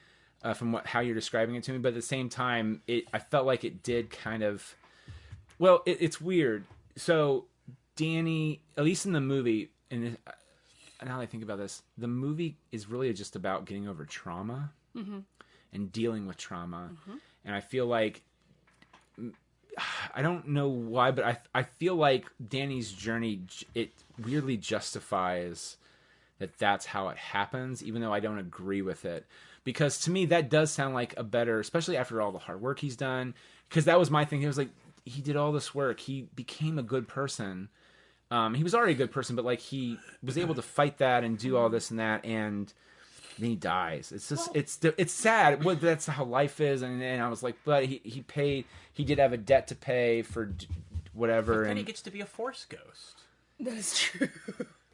from how you're describing it to me. But at the same time, I felt like it did kind of. Well, it's weird. So, Danny, at least in the movie, and now that I think about this, the movie is really just about getting over trauma and dealing with trauma. Mm-hmm. And I feel like, I don't know why, but I feel like Danny's journey, it weirdly justifies that that's how it happens, even though I don't agree with it. Because to me, that does sound like a better, especially after all the hard work he's done. Because that was my thing. It was like, he did all this work. He became a good person. He was already a good person, but like he was able to fight that and do all this and that, and then he dies. It's just it's sad. Well, that's how life is, and I was like, but he paid. He did have a debt to pay for whatever, But then and he gets to be a Force ghost. That is true.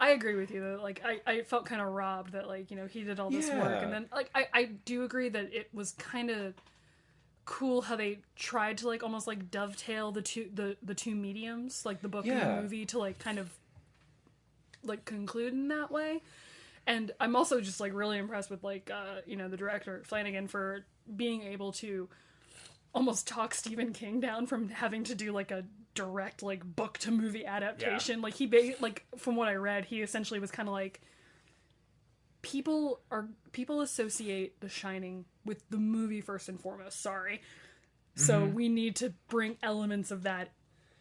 I agree with you though. Like I felt kind of robbed that, like, you know, he did all this work, and then like I do agree that it was kind of cool how they tried to like almost like dovetail the two mediums, like the book and the movie, to like kind of like conclude in that way. And I'm also just like really impressed with like you know, the director Flanagan for being able to almost talk Stephen King down from having to do like a direct like book to movie adaptation. Like like from what I read, he essentially was kind of like, people associate The Shining with the movie first and foremost. Sorry. So we need to bring elements of that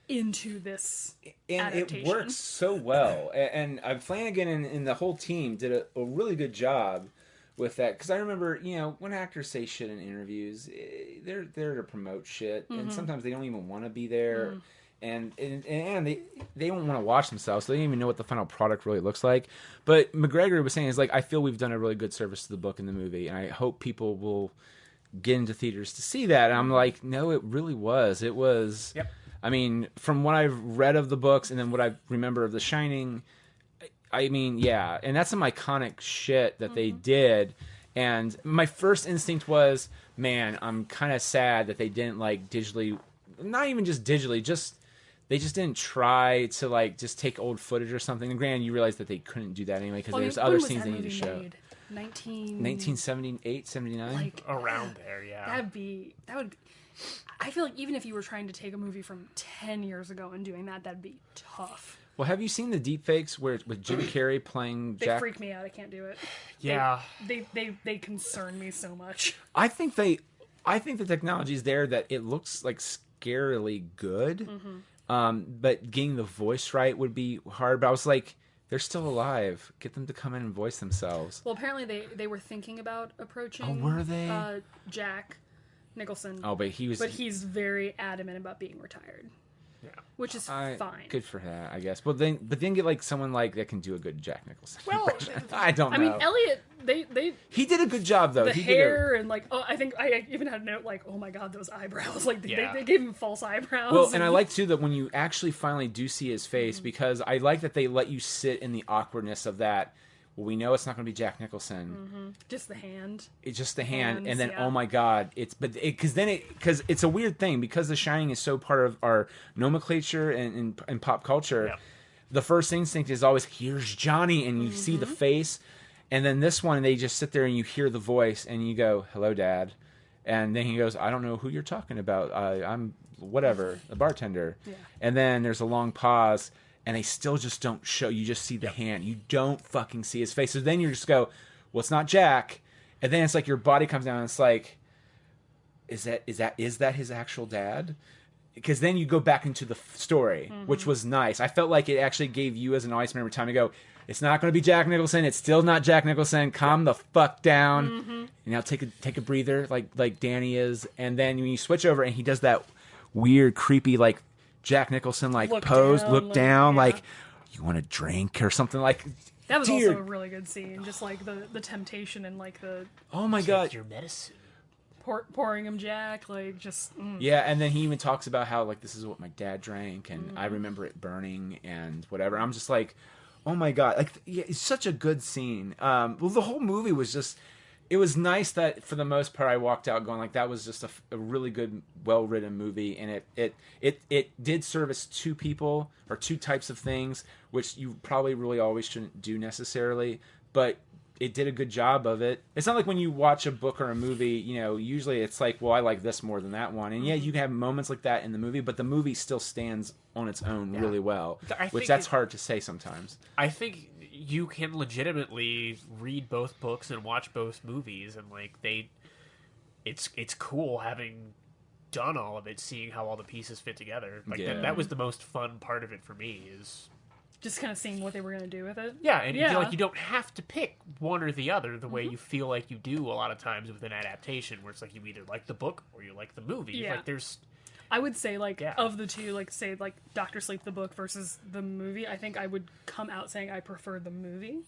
into this adaptation. It works so well. And Flanagan and the whole team did a really good job with that. Because I remember, you know, when actors say shit in interviews, they're there to promote shit, and sometimes they don't even want to be there. And they don't want to watch themselves, so they don't even know what the final product really looks like. But McGregor was saying, is like, I feel we've done a really good service to the book and the movie, and I hope people will get into theaters to see that. And I'm like, no, it really was. It was. Yep. I mean, from what I've read of the books and then what I remember of The Shining, I mean, yeah, and that's some iconic shit that they did. And my first instinct was, man, I'm kind of sad that they didn't like digitally, not even just digitally, they just didn't try to like just take old footage or something. And granted, you realize that they couldn't do that anyway, because there's other scenes they need to show. 1978, 79? Like, around there, yeah. That would. I feel like even if you were trying to take a movie from 10 years ago and doing that, that'd be tough. Well, have you seen the deepfakes where with Jim Carrey playing Jack? They freak me out. I can't do it. Yeah. They concern me so much. I think the technology is there that it looks like scarily good. But getting the voice right would be hard. But I was like, they're still alive. Get them to come in and voice themselves. Well, apparently they were thinking about approaching. Oh, were they? Jack Nicholson. Oh, but he's very adamant about being retired. Yeah. Which is fine. Good for that, I guess. But then get like someone like that can do a good Jack Nicholson. Well, I don't know. I mean, Elliot, he did a good job though. The he hair and like, I think I even had a note like, oh my god, those eyebrows. Like they gave him false eyebrows. Well, and I like too that when you actually finally do see his face, because I like that they let you sit in the awkwardness of that. Well, we know it's not going to be Jack Nicholson. Just the hand. It's just the hand, Hands, and then yeah. oh my god, because it's a weird thing, because The Shining is so part of our nomenclature and pop culture. Yeah. The first instinct is always, here's Johnny, and you see the face, and then this one they just sit there and you hear the voice and you go, hello, Dad, and then he goes, I don't know who you're talking about. I'm whatever, a bartender, and then there's a long pause. and they still just don't show. You just see the hand. You don't fucking see his face. So then you just go, well, it's not Jack. And then it's like your body comes down and it's like, is that his actual dad? Because then you go back into the story, which was nice. I felt like it actually gave you as an audience member time to go, it's not going to be Jack Nicholson. It's still not Jack Nicholson. Calm the fuck down. And now take a breather like Danny is. And then when you switch over and he does that weird, creepy, like Jack Nicholson, like look down, like you want a drink or something like. That was also a really good scene. Just like the temptation and like the. Oh my God. Your medicine. Pouring him Jack, like just. Yeah, and then he even talks about how like this is what my dad drank, and I remember it burning and whatever. I'm just like, oh my God, like it's such a good scene. Well, the whole movie was just. It was nice that for the most part I walked out going like that was just a really good, well written movie, and it did service two people or two types of things, which you probably really always shouldn't do necessarily, but. It did a good job of it. It's not like when you watch a book or a movie, you know, usually it's like, well, I like this more than that one. And yeah, you can have moments like that in the movie, but the movie still stands on its own really well, which that's hard to say sometimes. I think you can legitimately read both books and watch both movies, and like it's cool having done all of it, seeing how all the pieces fit together. Like that was the most fun part of it for me is. Just kind of seeing what they were going to do with it. Yeah, and you feel like you don't have to pick one or the other the way you feel like you do a lot of times with an adaptation, where it's like you either like the book or you like the movie. Yeah. Like there's... I would say, like, of the two, like, say, like, Dr. Sleep, the book versus the movie, I think I would come out saying I prefer the movie.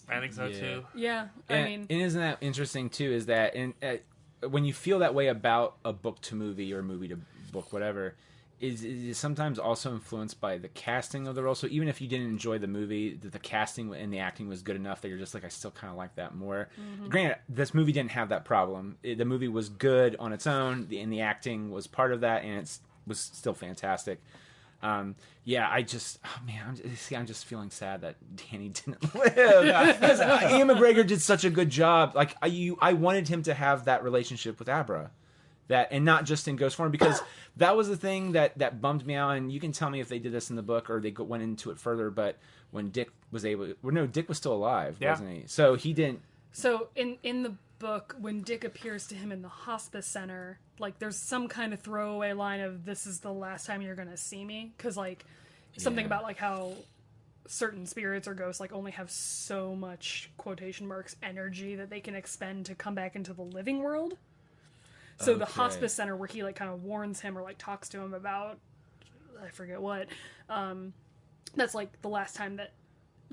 I think so, too. Yeah, I mean... And isn't that interesting, too, is that when you feel that way about a book to movie or movie to book, whatever... Is sometimes also influenced by the casting of the role. So even if you didn't enjoy the movie, the casting and the acting was good enough that you're just like, I still kind of like that more. Granted, this movie didn't have that problem. The movie was good on its own, and the acting was part of that, and it was still fantastic. I just, I'm just feeling sad that Danny didn't live. Because Ian McGregor did such a good job. Like I wanted him to have that relationship with Abra. That and not just in ghost form, because that was the thing that bummed me out. And you can tell me if they did this in the book or they went into it further. But when Dick was Dick was still alive, wasn't he? So he didn't. So in the book, when Dick appears to him in the hospice center, like there's some kind of throwaway line of "This is the last time you're gonna see me," because like something about like how certain spirits or ghosts like only have so much quotation marks energy that they can expend to come back into the living world. So the hospice center where he like kind of warns him or like talks to him about, I forget what, that's like the last time that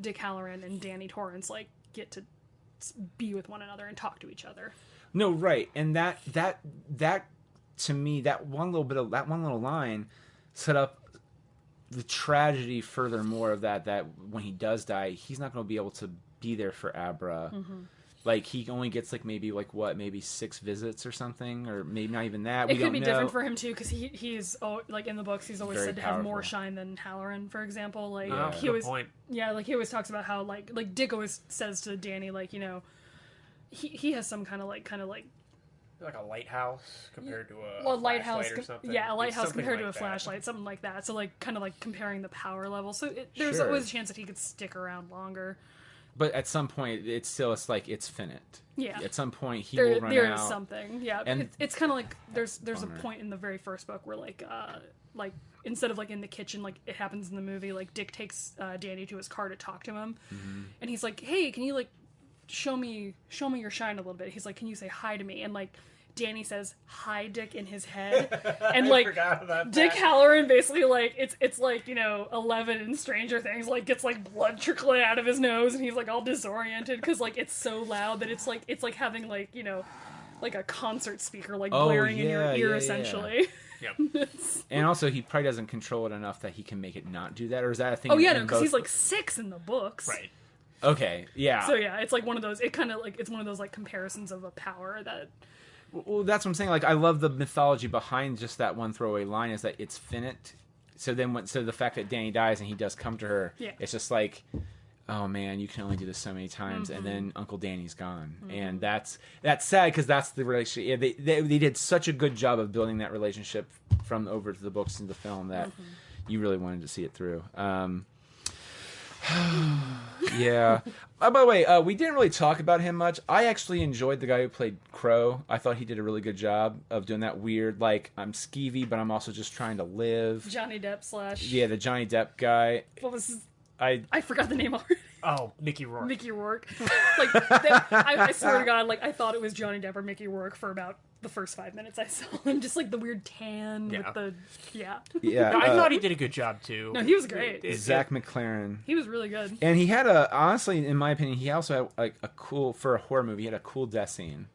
Dick Halloran and Danny Torrance like get to be with one another and talk to each other. No, right, and that to me, that one little line set up the tragedy furthermore of that when he does die, he's not going to be able to be there for Abra. Like, he only gets, like, maybe 6 visits or something, or maybe not even that. It could be different for him, too, because he's, like, in the books, he's always said to have more shine than Halloran, for example. Like, he always, like, he always talks about how, like Dick always says to Danny, like, you know, he has some kind of, like, like a lighthouse compared to a lighthouse or something. Yeah, a lighthouse compared to a flashlight, something like that. So, like, kind of, like, comparing the power level. So, there's always a chance that he could stick around longer. But at some point, it's finite. Yeah. At some point, he will run out. There is something. Yeah. And it's kind of like there's a point in the very first book where like instead of like in the kitchen like it happens in the movie, like Dick takes Danny to his car to talk to him, and he's like, "Hey, can you like show me your shine a little bit?" He's like, "Can you say hi to me?" And like Danny says "Hi, Dick" in his head, and like Dick Halloran basically like it's like, you know, 11 in Stranger Things, like gets like blood trickling out of his nose, and he's like all disoriented because like it's so loud that it's like having like, you know, like a concert speaker like blaring in your ear essentially. Yep. And also he probably doesn't control it enough that he can make it not do that, or is that a thing? Oh yeah, no, because he's like 6 in the books, right? Okay, yeah. So yeah, it's like one of those. It kind of like it's one of those like comparisons of a power that. Well, that's what I'm saying. Like, I love the mythology behind just that one throwaway line is that it's finite. So then, the fact that Danny dies and he does come to her, it's just like, oh man, you can only do this so many times, and then Uncle Danny's gone, and that's sad because that's the relationship. Yeah, they did such a good job of building that relationship from over to the books and the film that you really wanted to see it through. Yeah. By the way, we didn't really talk about him much. I actually enjoyed the guy who played Crow. I thought he did a really good job of doing that weird, like, I'm skeevy, but I'm also just trying to live. Johnny Depp / Yeah, the Johnny Depp guy. What was his... I forgot the name already. Oh, Mickey Rourke. Mickey Rourke. Like, I swear to God, like, I thought it was Johnny Depp or Mickey Rourke for about the first 5 minutes I saw him. Just, like, the weird tan with the... Yeah. Yeah. No, I thought he did a good job, too. No, he was great. Zach McLaren. He was really good. And he had honestly, in my opinion, he also had like a cool, for a horror movie, he had a cool death scene.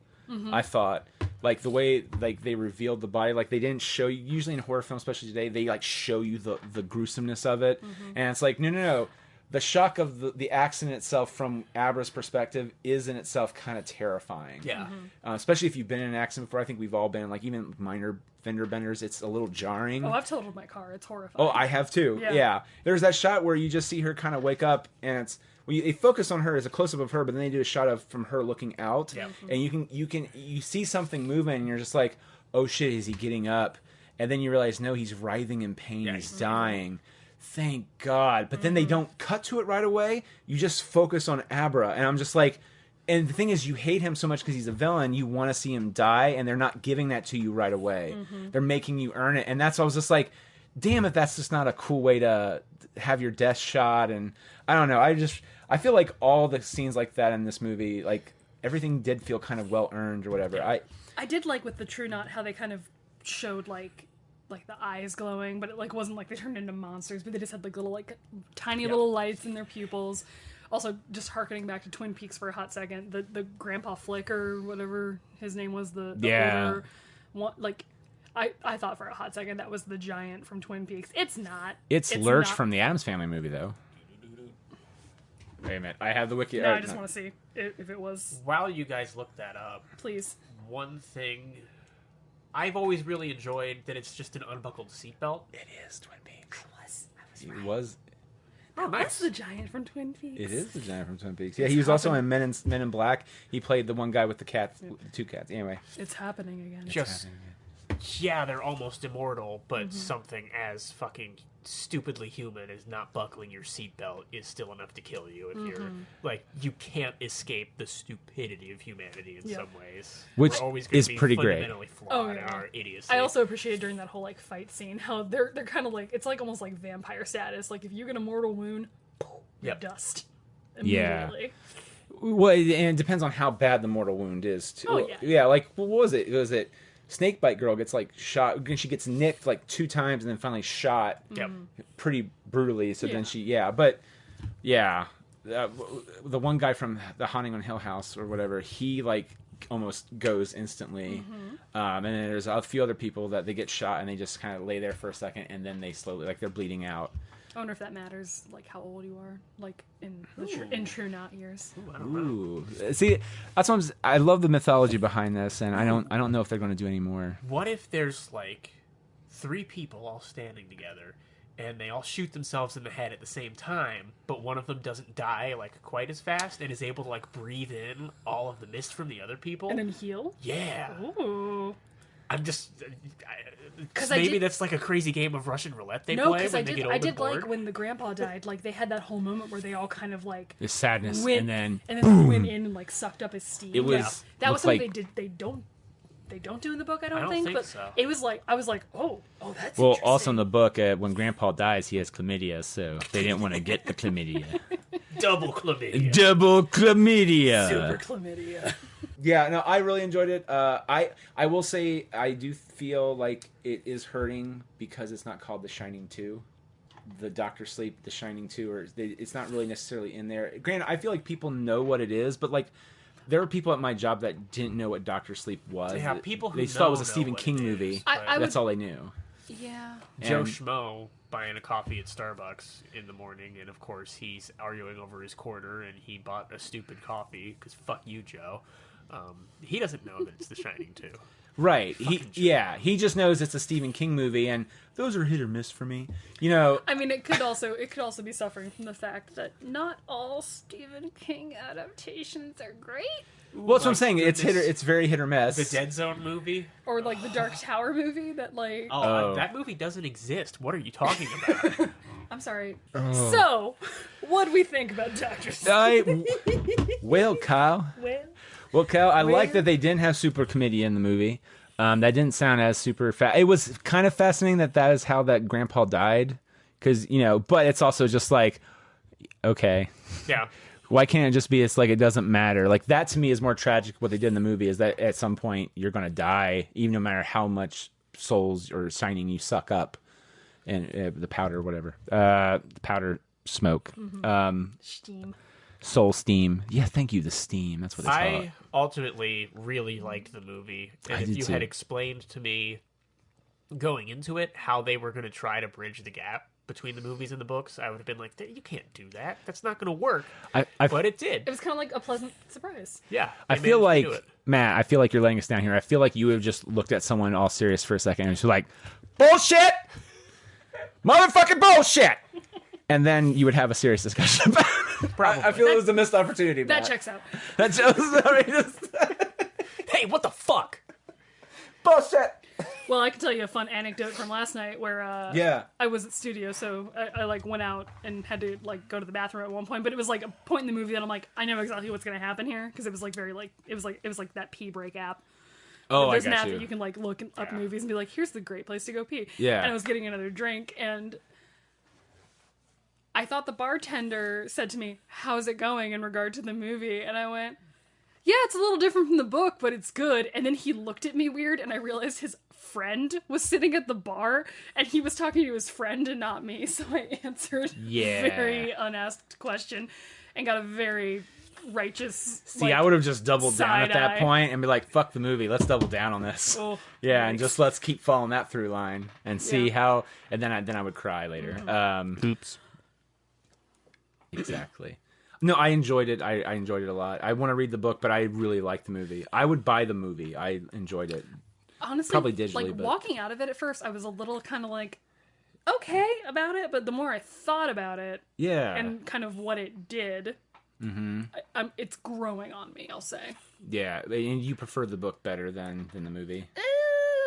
I thought, like the way like they revealed the body, like they didn't show you, usually in horror films, especially today, they like show you the gruesomeness of it. And it's like, no. The shock of the accident itself from Abra's perspective is in itself kind of terrifying. Yeah. Especially if you've been in an accident before. I think we've all been, like even minor fender benders, it's a little jarring. Oh, I've totaled my car. It's horrifying. Oh, I have too. Yeah. Yeah. There's that shot where you just see her kind of wake up, and it's they focus on her as a close up of her, but then they do a shot of from her looking out, and you see something moving, and you're just like, oh shit, is he getting up? And then you realize no, he's writhing in pain, he's dying. Thank God. But then they don't cut to it right away. You just focus on Abra, and I'm just like. And the thing is, you hate him so much because he's a villain, you want to see him die, and they're not giving that to you right away. They're making you earn it. And that's why I was just like, damn if that's just not a cool way to have your death shot. And I don't know. I feel like all the scenes like that in this movie, like, everything did feel kind of well-earned or whatever. I did like with the True Knot how they kind of showed, like the eyes glowing, but it, like, wasn't like they turned into monsters, but they just had, like, little, like, tiny little lights in their pupils. Also, just harkening back to Twin Peaks for a hot second, the Grandpa Flick or whatever his name was, the older one, like, I thought for a hot second that was the giant from Twin Peaks. It's not. It's Lurch from the Addams Family movie, though. Wait a minute. I have the wiki. No, I just want to see if it was. While you guys look that up, please. One thing I've always really enjoyed that it's just an unbuckled seatbelt. It is Twin Peaks. I was It right. was. That's the giant from Twin Peaks. It is the giant from Twin Peaks. Yeah, he was also in Men in Black. He played the one guy with the cats, the two cats. Anyway, it's happening again. Yeah, they're almost immortal, but something as fucking stupidly human as not buckling your seatbelt is still enough to kill you if you're like, you can't escape the stupidity of humanity in some ways. Which We're always gonna is be pretty great. fundamentally flawed in our idiocy. I also appreciated during that whole like fight scene how they're kind of like, it's like almost like vampire status. Like if you get a mortal wound, you're dust. Immediately. Well, and it depends on how bad the mortal wound is too. Oh, yeah. Yeah, like what was it? Was it Snakebite Girl gets like shot? She gets nicked like 2 times and then finally shot. Yep. Pretty brutally. So then the one guy from the Haunting on Hill House or whatever, he like almost goes instantly. And then there's a few other people that they get shot and they just kind of lay there for a second and then they slowly, like, they're bleeding out. I wonder if that matters, like how old you are, like in True Knot years. Ooh, I don't know. See, that's what I love the mythology behind this, and I don't know if they're going to do any more. What if there's like 3 people all standing together and they all shoot themselves in the head at the same time, but one of them doesn't die like quite as fast and is able to like breathe in all of the mist from the other people And then heal? Yeah. Ooh. I'm just maybe that's like a crazy game of Russian roulette they No, play because when they get old I and did bored. like when the grandpa died, like they had that whole moment where they all kind of like The sadness, went, and then boom. Went in and like sucked up his steam. It was that was something like, they don't do in the book. I don't think think, but so. it was like I was like, oh, that's well. interesting. Also in the book, when Grandpa dies, he has chlamydia, so they didn't want to get the chlamydia. Double chlamydia. Double chlamydia. super chlamydia. Yeah, no, I really enjoyed it. I will say I do feel like it is hurting because it's not called The Shining 2. The Doctor Sleep, The Shining 2, or it's not really necessarily in there. Granted, I feel like people know what it is, but like there were people at my job that didn't know what Doctor Sleep was. Yeah, people who they thought it was a know Stephen what King it is, movie. but- That's all they knew. Yeah. Joe And- Schmo buying a coffee at Starbucks in the morning, and of course he's arguing over his quarter, and he bought a stupid coffee because fuck you, Joe. He doesn't know that it's The Shining 2. Right. He just knows it's a Stephen King movie, and those are hit or miss for me. You know. I mean, it could also be suffering from the fact that not all Stephen King adaptations are great. Well, that's what I'm saying. It's very hit or miss. The Dead Zone movie? Or like the Dark Tower movie that like... Oh, that movie doesn't exist. What are you talking about? I'm sorry. So, what do we think about Dr. Well, Kyle. Well, Kyle, I like that they didn't have super committee in the movie. That didn't sound as super It was kind of fascinating that is how that grandpa died. Because, but it's also just like, okay. Yeah. Why can't it just be, it's like, it doesn't matter. Like, that to me is more tragic. What they did in the movie is that at some point you're going to die, even no matter how much souls or shining you suck up. And the powder, whatever. The powder smoke. Steam. Soul steam. Yeah, thank you, the steam. That's what they call it. I ultimately really liked the movie. And if you had explained to me going into it how they were going to try to bridge the gap between the movies and the books, I would have been like, you can't do that. That's not going to work. But it did. It was kind of like a pleasant surprise. Yeah. I feel like, Matt, I feel like you're letting us down here. I feel like you have just looked at someone all serious for a second and just like, bullshit! Motherfucking bullshit! And then you would have a serious discussion about it. Probably. I feel it was a missed opportunity. That checks out. Hey, what the fuck? Bullshit! Well, I can tell you a fun anecdote from last night where I was at studio, so I like went out and had to like go to the bathroom at one point, but it was like a point in the movie that I'm like, I know exactly what's gonna happen here because it was like very like it was like that pee break app. Oh, there's I got an app you. that you can like look up movies and be like, here's the great place to go pee. Yeah. And I was getting another drink and I thought the bartender said to me, how's it going in regard to the movie? And I went, yeah, it's a little different from the book, but it's good. And then he looked at me weird, and I realized his friend was sitting at the bar, and he was talking to his friend and not me. So I answered a very unasked question and got a very righteous. See, I would have just doubled down at that point and be like, fuck the movie, let's double down on this. Oh, yeah, and just let's keep following that through line and see how. And then I would cry later. Oops. Exactly. No, I enjoyed it. I enjoyed it a lot. I want to read the book, but I really liked the movie. I would buy the movie. I enjoyed it. Honestly, probably digitally, like but walking out of it at first, I was a little kind of like, okay about it, but the more I thought about it, and kind of what it did, it's growing on me. I'll say. Yeah, and you prefer the book better than the movie.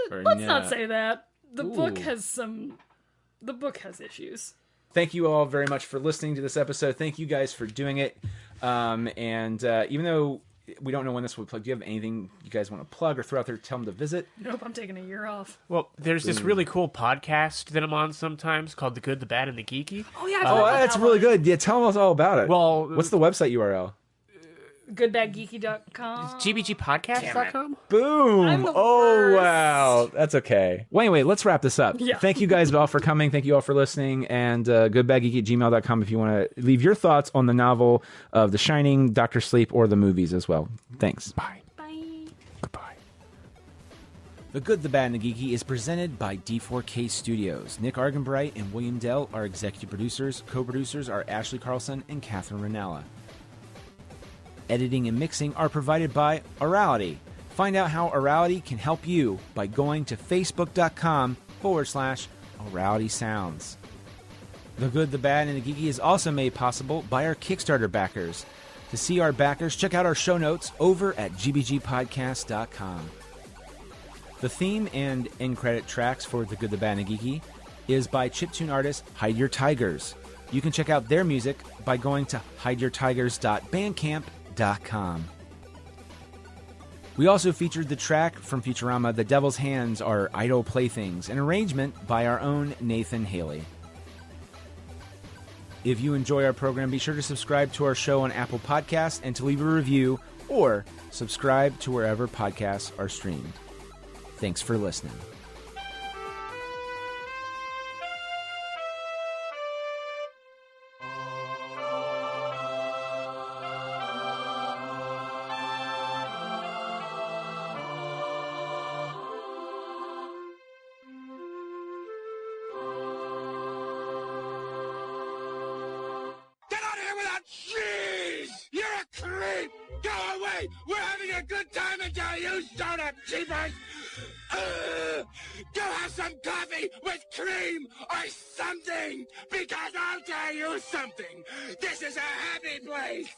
Let's not say that. The book has issues. Thank you all very much for listening to this episode. Thank you guys for doing it. And even though we don't know when this will plug, do you have anything you guys want to plug or throw out there to tell them to visit? Nope, I'm taking a year off. Well, there's this really cool podcast that I'm on sometimes called The Good, the Bad, and the Geeky. Oh, yeah. That's really good. Yeah, tell us all about it. Well, what's the website URL? Goodbadgeeky.com. GBGpodcast.com? Boom! I'm the Oh, worst. wow. That's okay. Well, anyway, let's wrap this up. Yeah. Thank you guys all for coming. Thank you all for listening. And goodbadgeeky@gmail.com if you want to leave your thoughts on the novel of The Shining, Dr. Sleep, or the movies as well. Thanks. Bye. Bye. Goodbye. The Good, the Bad, and the Geeky is presented by D4K Studios. Nick Argenbright and William Dell are executive producers. Co-producers are Ashley Carlson and Catherine Ranella. Editing and mixing are provided by Orality. Find out how Orality can help you by going to facebook.com/Orality Sounds. The Good, the Bad, and the Geeky is also made possible by our Kickstarter backers. To see our backers, check out our show notes over at gbgpodcast.com. The theme and end credit tracks for The Good, the Bad, and the Geeky is by chiptune artist Hide Your Tigers. You can check out their music by going to hideyourtigers.bandcamp.com. We also featured the track from Futurama, The Devil's Hands Are Idle Playthings, an arrangement by our own Nathan Haley. If you enjoy our program, be sure to subscribe to our show on Apple Podcasts and to leave a review or subscribe to wherever podcasts are streamed. Thanks for listening. We're having a good time until you start up, cheapers! Go have some coffee with cream or something! Because I'll tell you something! This is a happy place!